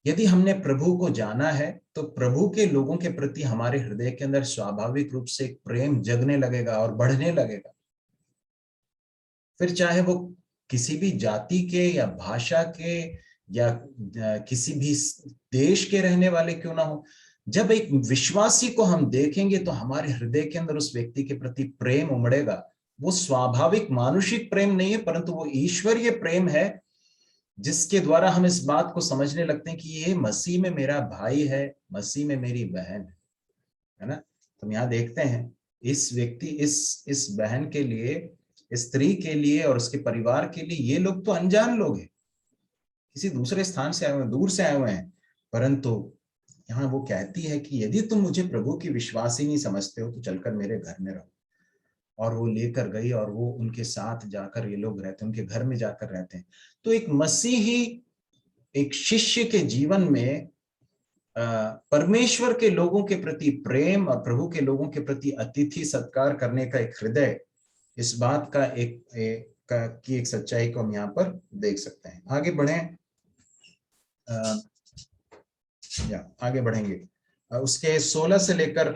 यदि हमने प्रभु को जाना है तो प्रभु के लोगों के प्रति हमारे हृदय के अंदर स्वाभाविक रूप से एक प्रेम जगने लगेगा और बढ़ने लगेगा। फिर चाहे वो किसी भी जाति के या भाषा के या किसी भी देश के रहने वाले क्यों ना हो, जब एक विश्वासी को हम देखेंगे तो हमारे हृदय के अंदर उस व्यक्ति के प्रति प्रेम उमड़ेगा। वो स्वाभाविक मानुषिक प्रेम नहीं है, परंतु वो ईश्वरीय प्रेम है, जिसके द्वारा हम इस बात को समझने लगते हैं कि ये मसीह में मेरा भाई है, मसीह में मेरी बहन है ना। तो हम यहाँ देखते हैं इस व्यक्ति, इस बहन के लिए, इस स्त्री के लिए और उसके परिवार के लिए, ये लोग तो अनजान लोग हैं, किसी दूसरे स्थान से आए हुए, दूर से आए हुए हैं, परंतु यहाँ वो कहती है कि यदि तुम मुझे प्रभु की विश्वासी नहीं समझते हो तो चलकर मेरे घर में रहो। और वो लेकर गई और वो उनके साथ जाकर ये लोग रहते हैं, उनके घर में जाकर रहते हैं। तो एक मसीही, एक शिष्य के जीवन में परमेश्वर के लोगों के प्रति प्रेम और प्रभु के लोगों के प्रति अतिथि सत्कार करने का एक हृदय, इस बात का की एक सच्चाई को हम यहाँ पर देख सकते हैं। आगे बढ़ें, आगे बढ़ेंगे। उसके 16 से लेकर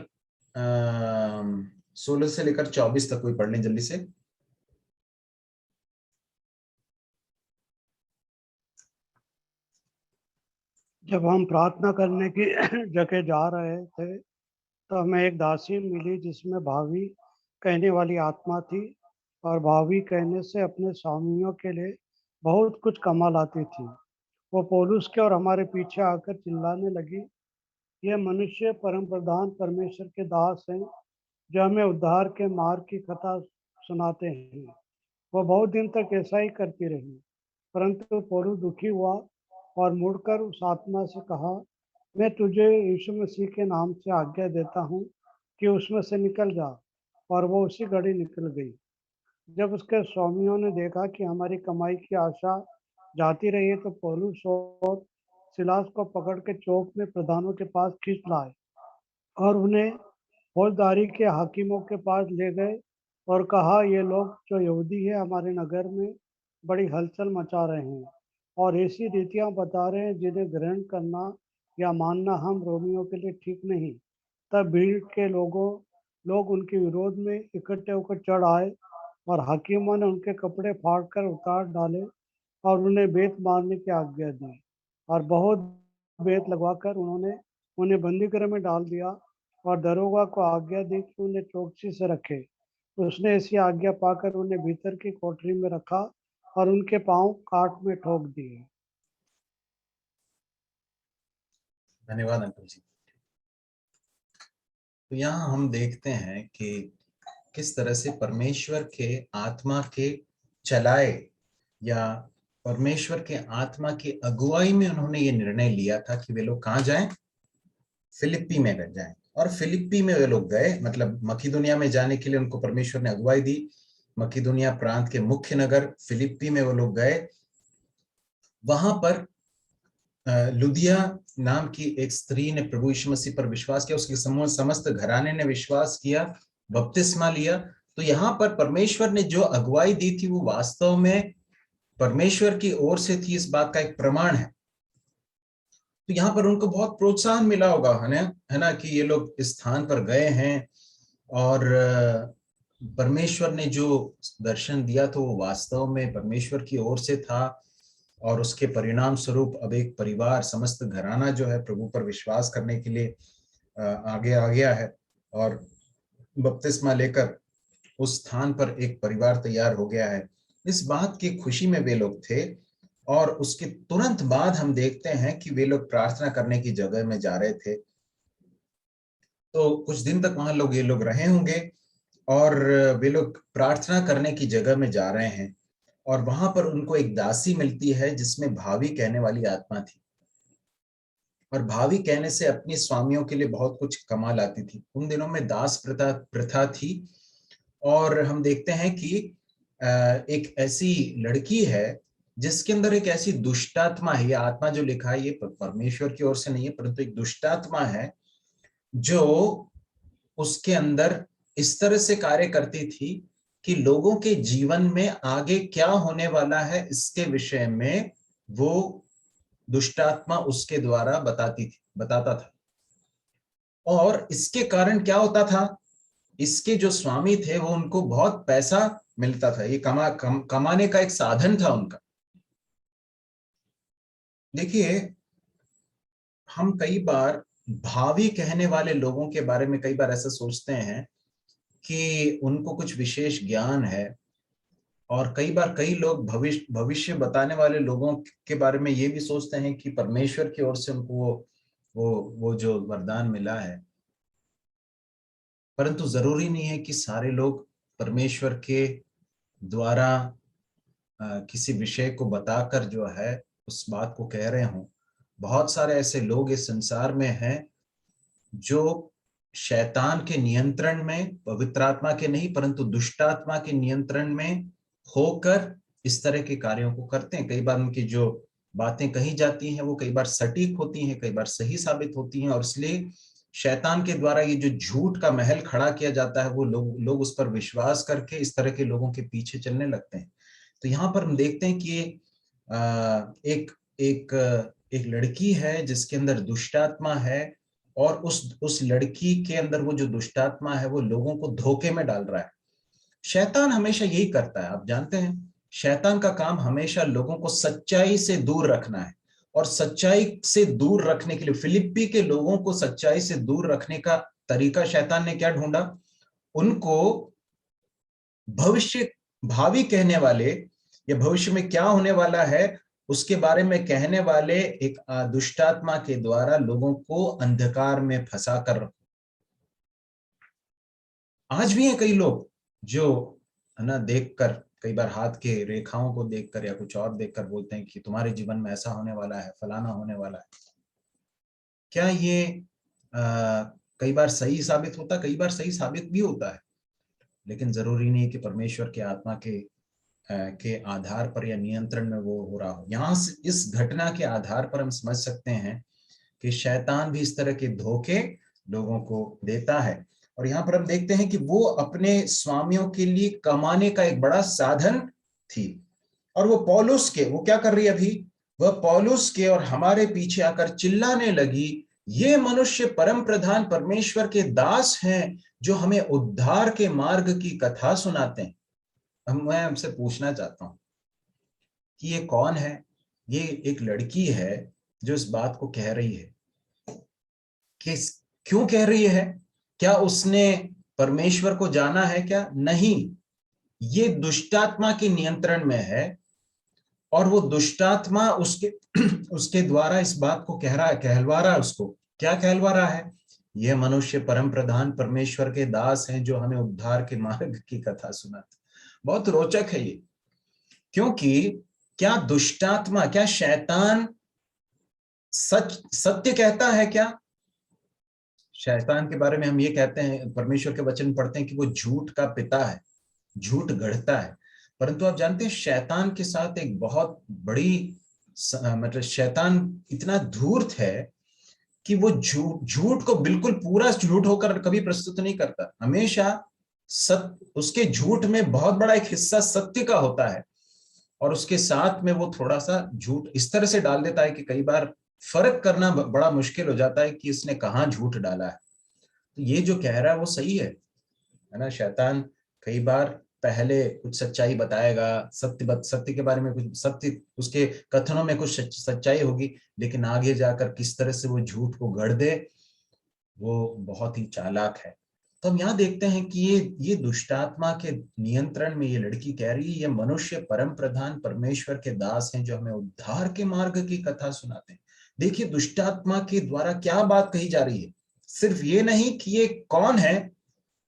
24 तक कोई पढ़ लें जल्दी से। जब हम प्रार्थना करने की जगह जा रहे थे तो हमें एक दासी मिली जिसमें भावी कहने वाली आत्मा थी, और भावी कहने से अपने स्वामियों के लिए बहुत कुछ कमा लाती थी। वो पौलुस के और हमारे पीछे आकर चिल्लाने लगी, ये मनुष्य परम प्रधान परमेश्वर के दास हैं जो हमें उद्धार के मार्ग की कथा सुनाते हैं। वो बहुत दिन तक ऐसा ही करती रही, परंतु पौलुस दुखी हुआ और मुड़कर उस आत्मा से कहा, मैं तुझे यीशु मसीह के नाम से आज्ञा देता हूँ कि उसमें से निकल जा। और वो उसी घड़ी निकल गई। जब उसके स्वामियों ने देखा कि हमारी कमाई की आशा जाती रही है तो पौलुस और सिलास को पकड़ के चौक में प्रधानों के पास खींच लाए और उन्हें फौजदारी के हाकिमों के पास ले गए और कहा, ये लोग जो यहूदी है हमारे नगर में बड़ी हलचल मचा रहे हैं और ऐसी रीतियां बता रहे हैं जिन्हें ग्रहण करना या मानना हम रोमियों के लिए ठीक नहीं। तब भीड़ के लोग उनके विरोध में इकट्ठे होकर चढ़ आए और हाकिमों ने उनके कपड़े फाड़कर उतार डाले और उन्हें बेत मारने की आज्ञा दी, और बहुत बेत लगवाकर उन्होंने उन्हें बंदीगृह में डाल दिया और दरोगा को आज्ञा दी कि उन्हें चौकसी से रखे। उसने ऐसी आज्ञा पाकर उन्हें भीतर की कोठरी में रखा और उनके पांव काट में ठोक दिए। धन्यवाद अंकुल जी। तो यहाँ हम देखते हैं कि किस तरह से परमेश्वर के आत्मा के चलाए या परमेश्वर के आत्मा की अगुवाई में उन्होंने ये निर्णय लिया था कि वे लोग कहाँ जाएं, फिलिप्पी में जाएं। और फिलिप्पी में वे लोग गए, मतलब मकिदुनिया में जाने के लिए उनको परमेश्वर ने अगुवाई दी। मकिदुनिया प्रांत के मुख्य नगर फिलिप्पी में वो लोग गए। वहां पर लुदिया नाम की एक स्त्री ने प्रभु यीशु मसीह पर विश्वास किया, उसके समस्त घराने ने विश्वास किया, बपतिस्मा लिया। तो यहाँ पर परमेश्वर ने जो अगुवाई दी थी वो वास्तव में परमेश्वर की ओर से थी, इस बात का एक प्रमाण है। तो यहाँ पर उनको बहुत प्रोत्साहन मिला होगा, है ना, कि ये लोग इस स्थान पर गए हैं और परमेश्वर ने जो दर्शन दिया तो वो वास्तव में परमेश्वर की ओर से था, और उसके परिणाम स्वरूप अब एक परिवार, समस्त घराना जो है प्रभु पर विश्वास करने के लिए आगे आ गया है और बपतिस्मा लेकर उस स्थान पर एक परिवार तैयार हो गया है। इस बात की खुशी में वे लोग थे और उसके तुरंत बाद हम देखते हैं कि वे लोग प्रार्थना करने की जगह में जा रहे थे। तो कुछ दिन तक वहां ये लोग रहे होंगे और वे लोग प्रार्थना करने की जगह में जा रहे हैं, और वहां पर उनको एक दासी मिलती है जिसमें भावी कहने वाली आत्मा थी, और भावी कहने से अपनी स्वामियों के लिए बहुत कुछ कमा लाती थी। उन दिनों में दास प्रथा प्रथा थी, और हम देखते हैं कि एक ऐसी लड़की है जिसके अंदर एक ऐसी दुष्टात्मा है। ये आत्मा जो लिखा है ये परमेश्वर की ओर से नहीं है, परंतु एक दुष्टात्मा है जो उसके अंदर इस तरह से कार्य करती थी कि लोगों के जीवन में आगे क्या होने वाला है इसके विषय में वो दुष्टात्मा उसके द्वारा बताता था। और इसके कारण क्या होता था, इसके जो स्वामी थे वो उनको बहुत पैसा मिलता था। ये कमाने का एक साधन था उनका। देखिए, हम कई बार भावी कहने वाले लोगों के बारे में कई बार ऐसा सोचते हैं कि उनको कुछ विशेष ज्ञान है, और कई बार कई लोग भविष्य भविष्य बताने वाले लोगों के बारे में ये भी सोचते हैं कि परमेश्वर की ओर से उनको वो जो वरदान मिला है। परंतु जरूरी नहीं है कि सारे लोग परमेश्वर के द्वारा किसी विषय को बताकर जो है उस बात को कह रहे हों। बहुत सारे ऐसे लोग इस संसार में हैं जो शैतान के नियंत्रण में, पवित्र आत्मा के नहीं परंतु दुष्टात्मा के नियंत्रण में होकर इस तरह के कार्यों को करते हैं। कई बार उनकी जो बातें कही जाती हैं वो कई बार सटीक होती हैं, कई बार सही साबित होती हैं, और इसलिए शैतान के द्वारा ये जो झूठ का महल खड़ा किया जाता है वो लोग उस पर विश्वास करके इस तरह के लोगों के पीछे चलने लगते हैं। तो यहाँ पर हम देखते हैं कि एक एक एक लड़की है जिसके अंदर दुष्टात्मा है, और उस लड़की के अंदर वो जो दुष्टात्मा है वो लोगों को धोखे में डाल रहा है। शैतान हमेशा यही करता है, आप जानते हैं। शैतान का काम हमेशा लोगों को सच्चाई से दूर रखना है, और सच्चाई से दूर रखने के लिए फिलिप्पी के लोगों को सच्चाई से दूर रखने का तरीका शैतान ने क्या ढूंढा, उनको भविष्य भावी कहने वाले या भविष्य में क्या होने वाला है उसके बारे में कहने वाले एक दुष्टात्मा के द्वारा लोगों को अंधकार में फंसा कर। आज भी हैं कई लोग जो है ना, देखकर कई बार हाथ के रेखाओं को देखकर या कुछ और देखकर बोलते हैं कि तुम्हारे जीवन में ऐसा होने वाला है, फलाना होने वाला है। क्या ये कई बार सही साबित होता, कई बार सही साबित भी होता है, लेकिन जरूरी नहीं है कि परमेश्वर के आत्मा के आधार पर या नियंत्रण में वो हो रहा हो। यहाँ से इस घटना के आधार पर हम समझ सकते हैं कि शैतान भी इस तरह के धोखे लोगों को देता है। और यहाँ पर हम देखते हैं कि वो अपने स्वामियों के लिए कमाने का एक बड़ा साधन थी, और वो क्या कर रही है अभी, वह पौलुस के और हमारे पीछे आकर चिल्लाने लगी, ये मनुष्य परम प्रधान परमेश्वर के दास हैं जो हमें उद्धार के मार्ग की कथा सुनाते हैं। अब मैं हमसे पूछना चाहता हूं कि ये कौन है। ये एक लड़की है जो इस बात को कह रही है। किस क्यों कह रही है? क्या उसने परमेश्वर को जाना है क्या? नहीं, ये दुष्टात्मा के नियंत्रण में है, और वो दुष्टात्मा उसके उसके द्वारा इस बात को कह रहा है, कहलवा रहा है उसको। क्या कहलवा रहा है? यह मनुष्य परम प्रधान परमेश्वर के दास हैं जो हमें उद्धार के मार्ग की कथा सुनाते। बहुत रोचक है ये, क्योंकि क्या दुष्टात्मा, क्या शैतान सत्य कहता है क्या? शैतान के बारे में हम ये कहते हैं, परमेश्वर के वचन पढ़ते हैं कि वो झूठ का पिता है, झूठ गढ़ता है। परंतु आप जानते हैं शैतान के साथ एक बहुत बड़ी मतलब शैतान इतना धूर्त है कि वो झूठ को बिल्कुल पूरा झूठ होकर कभी प्रस्तुत नहीं करता। हमेशा उसके झूठ में बहुत बड़ा एक हिस्सा सत्य का होता है, और उसके साथ में वो थोड़ा सा झूठ इस तरह से डाल देता है कि कई बार फर्क करना बड़ा मुश्किल हो जाता है कि इसने कहाँ झूठ डाला है। तो ये जो कह रहा है वो सही है ना। शैतान कई बार पहले कुछ सच्चाई बताएगा, सत्य के बारे में कुछ सत्य, उसके कथनों में कुछ सच्चाई होगी, लेकिन आगे जाकर किस तरह से वो झूठ को गढ़ दे, वो बहुत ही चालाक है। तो हम यहाँ देखते हैं कि ये दुष्ट आत्मा के नियंत्रण में ये लड़की कह रही है, ये मनुष्य परम प्रधान परमेश्वर के दास हैं जो हमें उद्धार के मार्ग की कथा सुनाते हैं। देखिए दुष्ट आत्मा के द्वारा क्या बात कही जा रही है। सिर्फ ये नहीं कि ये कौन है,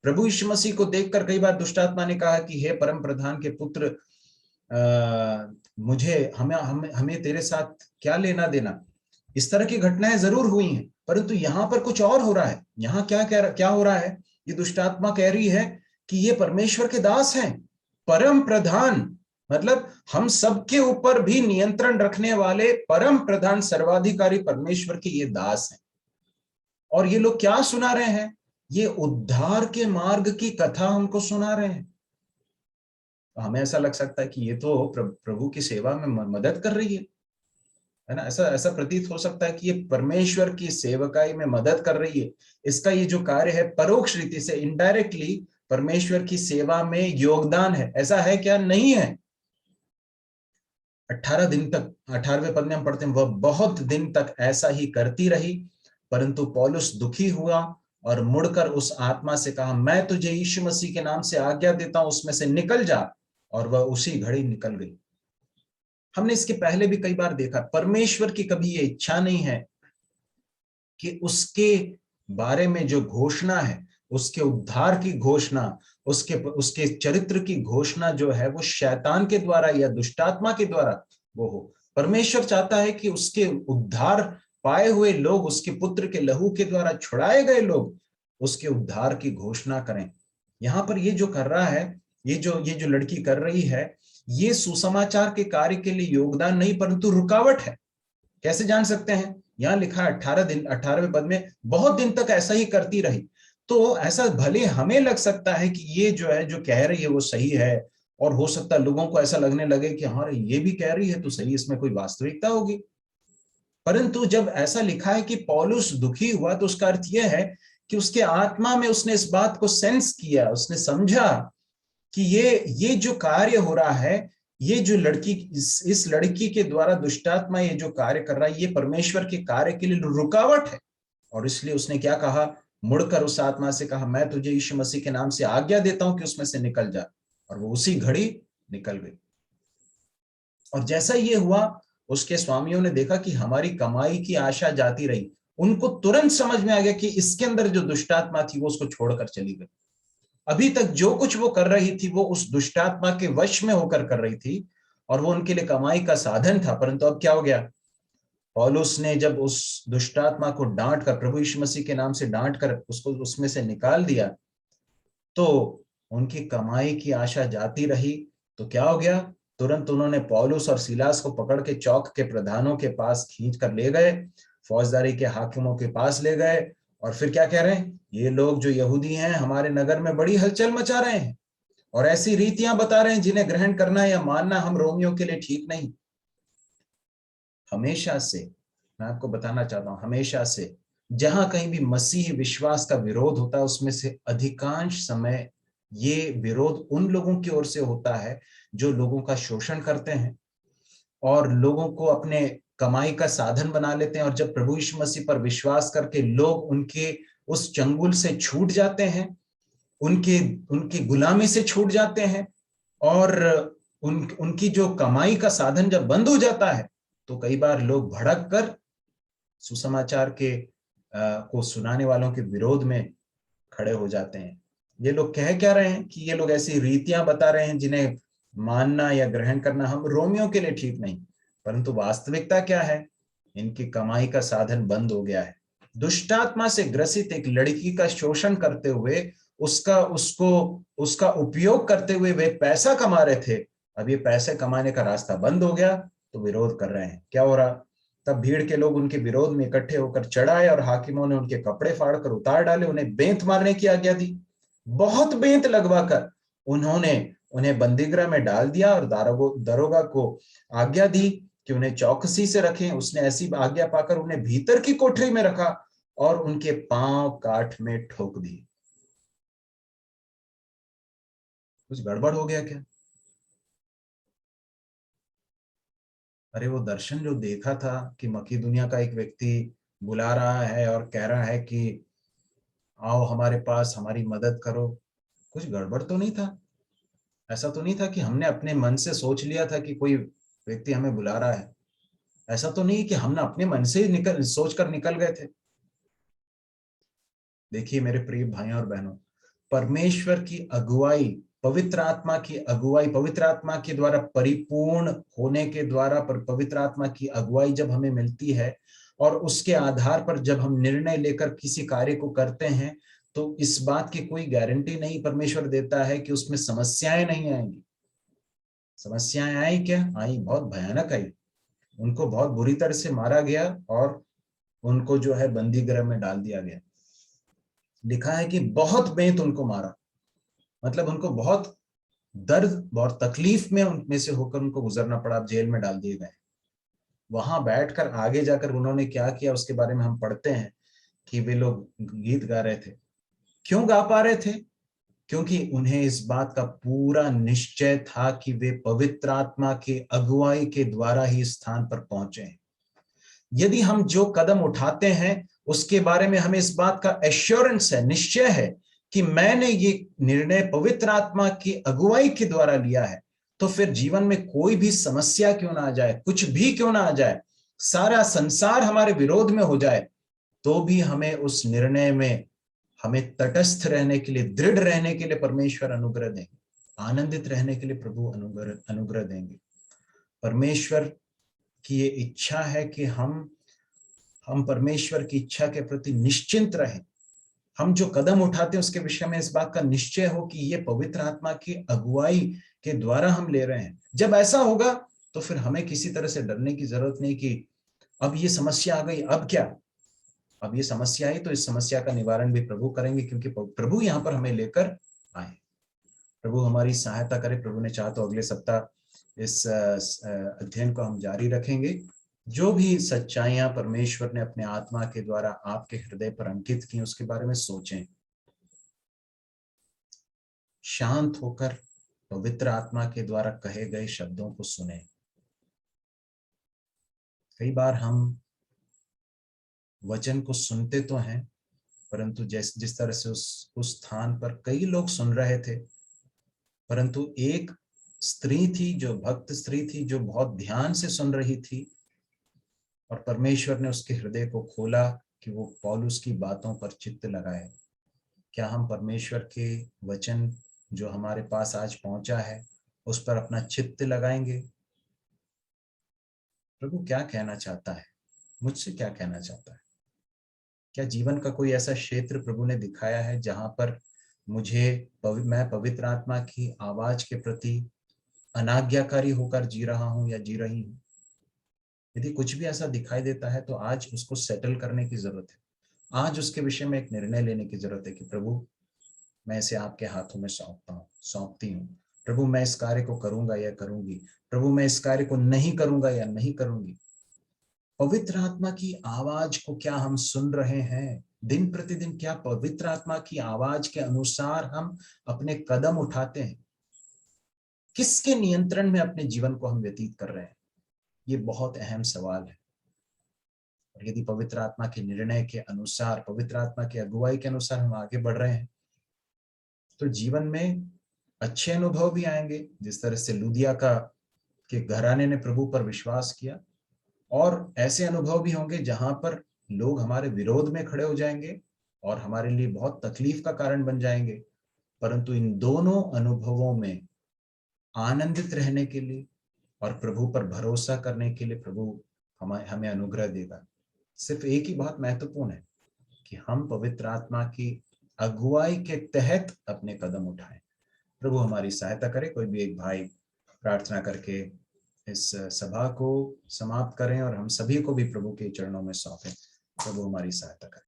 प्रभु यीशु मसीह को देखकर कई बार दुष्ट आत्मा ने कहा कि हे परम प्रधान के पुत्र, मुझे हमें तेरे साथ क्या लेना देना। इस तरह की घटनाएं जरूर हुई हैं, परंतु यहाँ पर कुछ और हो रहा है। यहाँ क्या हो रहा है, ये दुष्ट आत्मा कह रही है कि ये परमेश्वर के दास हैं, परम प्रधान, मतलब हम सबके ऊपर भी नियंत्रण रखने वाले परम प्रधान सर्वाधिकारी परमेश्वर के ये दास हैं। और ये लोग क्या सुना रहे हैं, ये उद्धार के मार्ग की कथा हमको सुना रहे हैं। तो हमें ऐसा लग सकता है कि ये तो प्रभु की सेवा में मदद कर रही है ना। ऐसा ऐसा प्रतीत हो सकता है कि ये परमेश्वर की सेवकाई में मदद कर रही है। इसका ये जो कार्य है परोक्ष रीति से, इनडायरेक्टली परमेश्वर की सेवा में योगदान है। ऐसा है क्या? नहीं है। 18 दिन तक, 18वें पद में हम पढ़ते हैं, वह बहुत दिन तक ऐसा ही करती रही, परंतु पौलुस दुखी हुआ और मुड़कर उस आत्मा से कहा, मैं तुझे यीशु मसीह के नाम से आज्ञा देता हूं, उसमें से निकल जा। और वह उसी घड़ी निकल गई। हमने इसके पहले भी कई बार देखा, परमेश्वर की कभी ये इच्छा नहीं है कि उसके बारे में जो घोषणा है, उसके उद्धार की घोषणा, उसके चरित्र की घोषणा जो है वो शैतान के द्वारा या दुष्टात्मा के द्वारा वो हो। परमेश्वर चाहता है कि उसके उद्धार पाए हुए लोग, उसके पुत्र के लहू के द्वारा छुड़ाए गए लोग उसके उद्धार की घोषणा करें। यहाँ पर ये जो कर रहा है, ये जो लड़की कर रही है, ये सुसमाचार के कार्य के लिए योगदान नहीं परंतु रुकावट है। कैसे जान सकते हैं? यहां लिखा 18वें पद में, बहुत दिन तक ऐसा ही करती रही। तो ऐसा भले हमें लग सकता है कि ये जो है, जो कह रही है वो सही है, और हो सकता है लोगों को ऐसा लगने लगे कि हाँ ये भी कह रही है तो सही, इसमें कोई वास्तविकता होगी। परंतु जब ऐसा लिखा है कि पौलुस दुखी हुआ, तो उसका अर्थ यह है कि उसके आत्मा में उसने इस बात को सेंस किया, उसने समझा कि ये जो कार्य हो रहा है, ये जो लड़की, इस लड़की के द्वारा दुष्टात्मा ये जो कार्य कर रहा है, ये परमेश्वर के कार्य के लिए रुकावट है। और इसलिए उसने क्या कहा, मुड़कर उस आत्मा से कहा, मैं तुझे यीशु मसीह के नाम से आज्ञा देता हूं कि उसमें से निकल जा। और वो उसी घड़ी निकल गई। और जैसा ये हुआ, उसके स्वामियों ने देखा कि हमारी कमाई की आशा जाती रही। उनको तुरंत समझ में आ गया कि इसके अंदर जो दुष्टात्मा थी वो उसको छोड़कर चली गई। अभी तक जो कुछ वो कर रही थी वो उस दुष्टात्मा के वश में होकर कर रही थी, और वो उनके लिए कमाई का साधन था। परंतु अब क्या हो गया, पौलुस ने जब उस दुष्टात्मा को डांट कर, प्रभु यीशु मसीह के नाम से डांट कर उसको उसमें से निकाल दिया, तो उनकी कमाई की आशा जाती रही। तो क्या हो गया, तुरंत उन्होंने पौलुस और सीलास को पकड़ के चौक के प्रधानों के पास खींच कर ले गए, फौजदारी के हाकिमों के पास ले गए। और फिर क्या कह रहे हैं, ये लोग जो यहूदी हैं हमारे नगर में बड़ी हलचल मचा रहे हैं और ऐसी रीतियां बता रहे हैं जिन्हें ग्रहण करना या मानना हम रोमियों के लिए ठीक नहीं। हमेशा से मैं आपको बताना चाहता हूं, हमेशा से जहां कहीं भी मसीह विश्वास का विरोध होता है, उसमें से अधिकांश समय ये विरोध उन लोगों की ओर से होता है जो लोगों का शोषण करते हैं और लोगों को अपने कमाई का साधन बना लेते हैं। और जब प्रभु यीशु मसीह पर विश्वास करके लोग उनके उस चंगुल से छूट जाते हैं, उनके उनकी गुलामी से छूट जाते हैं, और उनकी जो कमाई का साधन जब बंद हो जाता है, तो कई बार लोग भड़क कर सुसमाचार के को सुनाने वालों के विरोध में खड़े हो जाते हैं। ये लोग कह क्या रहे हैं कि ये लोग ऐसी रीतियां बता रहे हैं जिन्हें मानना या ग्रहण करना हम रोमियों के लिए ठीक नहीं। परंतु वास्तविकता क्या है, इनकी कमाई का साधन बंद हो गया है। दुष्टात्मा से ग्रसित एक लड़की का शोषण करते हुए, उसका उपयोग करते हुए वे पैसा कमा रहे थे। अब ये पैसे कमाने का रास्ता बंद हो गया तो विरोध कर रहे हैं। क्या हो रहा, तब भीड़ के लोग उनके विरोध में इकट्ठे होकर चढ़ाए और हाकिमों ने उनके कपड़े फाड़कर उतार डाले, उन्हें बेंत मारने की आज्ञा दी। बहुत बेंत लगवाकर उन्होंने उन्हें बंदीगृह में डाल दिया और दरोगा को आज्ञा दी कि उन्हें चौकसी से रखें। उसने ऐसी आज्ञा पाकर उन्हें भीतर की कोठरी में रखा और उनके पांव काठ में ठोक दिए। कुछ गड़बड़ हो गया क्या? अरे वो दर्शन जो देखा था कि मकी दुनिया का एक व्यक्ति बुला रहा है और कह रहा है कि आओ हमारे पास, हमारी मदद करो। कुछ गड़बड़ तो नहीं था? ऐसा तो नहीं था कि हमने अपने मन से सोच लिया था कि कोई व्यक्ति हमें बुला रहा है? ऐसा तो नहीं कि हमने अपने मन से ही सोचकर निकल गए थे? देखिए मेरे प्रिय भाइयों और बहनों, परमेश्वर की अगुवाई, पवित्र आत्मा की अगुवाई, पवित्र आत्मा के द्वारा परिपूर्ण होने के द्वारा, पर पवित्र आत्मा की अगुवाई जब हमें मिलती है और उसके आधार पर जब हम निर्णय लेकर किसी कार्य को करते हैं, तो इस बात की कोई गारंटी नहीं परमेश्वर देता है कि उसमें समस्याएं नहीं आएंगी। समस्याएं आई क्या? आई, बहुत भयानक आई। उनको बहुत बुरी तरह से मारा गया और उनको जो है बंदी गृह में डाल दिया गया। लिखा है कि बहुत बेंत उनको मारा, मतलब उनको बहुत दर्द और तकलीफ में उनमें से होकर उनको गुजरना पड़ा, जेल में डाल दिए गए। वहां बैठकर आगे जाकर उन्होंने क्या किया उसके बारे में हम पढ़ते हैं कि वे लोग गीत गा रहे थे। क्यों गा पा रहे थे? क्योंकि उन्हें इस बात का पूरा निश्चय था कि वे पवित्र आत्मा की अगुवाई के द्वारा ही स्थान पर पहुंचे। यदि हम जो कदम उठाते हैं उसके बारे में हमें इस बात का एश्योरेंस है, निश्चय है कि मैंने ये निर्णय पवित्र आत्मा की अगुवाई के द्वारा लिया है, तो फिर जीवन में कोई भी समस्या क्यों ना आ जाए, कुछ भी क्यों ना आ जाए, सारा संसार हमारे विरोध में हो जाए, तो भी हमें उस निर्णय में हमें तटस्थ रहने के लिए, दृढ़ रहने के लिए परमेश्वर अनुग्रह देंगे, आनंदित रहने के लिए प्रभु अनुग्रह देंगे। परमेश्वर की ये इच्छा है कि हम परमेश्वर की इच्छा के प्रति निश्चिंत रहें। हम जो कदम उठाते हैं उसके विषय में इस बात का निश्चय हो कि ये पवित्र आत्मा की अगुवाई के द्वारा हम ले रहे हैं। जब ऐसा होगा तो फिर हमें किसी तरह से डरने की जरूरत नहीं कि अब ये समस्या आ गई, अब क्या? अब ये समस्या आई तो इस समस्या का निवारण भी प्रभु करेंगे, क्योंकि प्रभु यहाँ पर हमें लेकर आए। प्रभु हमारी सहायता करे। प्रभु ने चाहा तो अगले सप्ताह इस अध्ययन को हम जारी रखेंगे। जो भी सच्चाइयां परमेश्वर ने अपने आत्मा के द्वारा आपके हृदय पर अंकित की उसके बारे में सोचें, शांत होकर पवित्र आत्मा के द्वारा कहे गए शब्दों को सुने। कई बार हम वचन को सुनते तो हैं, परंतु जिस तरह से उस स्थान पर कई लोग सुन रहे थे, परंतु एक स्त्री थी, जो भक्त स्त्री थी, जो बहुत ध्यान से सुन रही थी और परमेश्वर ने उसके हृदय को खोला कि वो पौलुस की बातों पर चित्त लगाए। क्या हम परमेश्वर के वचन जो हमारे पास आज पहुंचा है उस पर अपना चित्त लगाएंगे? प्रभु क्या कहना चाहता है, मुझसे क्या कहना चाहता है? क्या जीवन का कोई ऐसा क्षेत्र प्रभु ने दिखाया है जहां पर मैं पवित्र आत्मा की आवाज के प्रति अनाज्ञाकारी होकर जी रहा हूं या जी रही हूं? यदि कुछ भी ऐसा दिखाई देता है तो आज उसको सेटल करने की जरूरत है। आज उसके विषय में एक निर्णय लेने की जरूरत है कि प्रभु मैं इसे आपके हाथों में सौंपती हूँ। प्रभु मैं इस कार्य को करूंगा या करूंगी, प्रभु मैं इस कार्य को नहीं करूंगा या नहीं करूंगी। पवित्र आत्मा की आवाज को क्या हम सुन रहे हैं? दिन प्रतिदिन क्या पवित्र आत्मा की आवाज के अनुसार हम अपने कदम उठाते हैं? किसके नियंत्रण में अपने जीवन को हम व्यतीत कर रहे हैं? ये बहुत अहम सवाल है। और यदि पवित्र आत्मा के निर्णय के अनुसार, पवित्र आत्मा की अगुवाई के अनुसार हम आगे बढ़ रहे हैं तो जीवन में अच्छे अनुभव भी आएंगे। जिस तरह से लुदिया के घराने ने प्रभु पर विश्वास किया, और ऐसे अनुभव भी होंगे जहां पर लोग हमारे विरोध में खड़े हो जाएंगे और हमारे लिए बहुत तकलीफ का कारण बन जाएंगे। परंतु इन दोनों अनुभवों में आनंदित रहने के लिए और प्रभु पर भरोसा करने के लिए प्रभु हमें अनुग्रह देगा। सिर्फ एक ही बात महत्वपूर्ण है कि हम पवित्र आत्मा की अगुवाई के तहत अपने कदम उठाएं। प्रभु हमारी सहायता करे। कोई भी एक भाई प्रार्थना करके इस सभा को समाप्त करें और हम सभी को भी प्रभु के चरणों में सौंपें। प्रभु हमारी सहायता करें।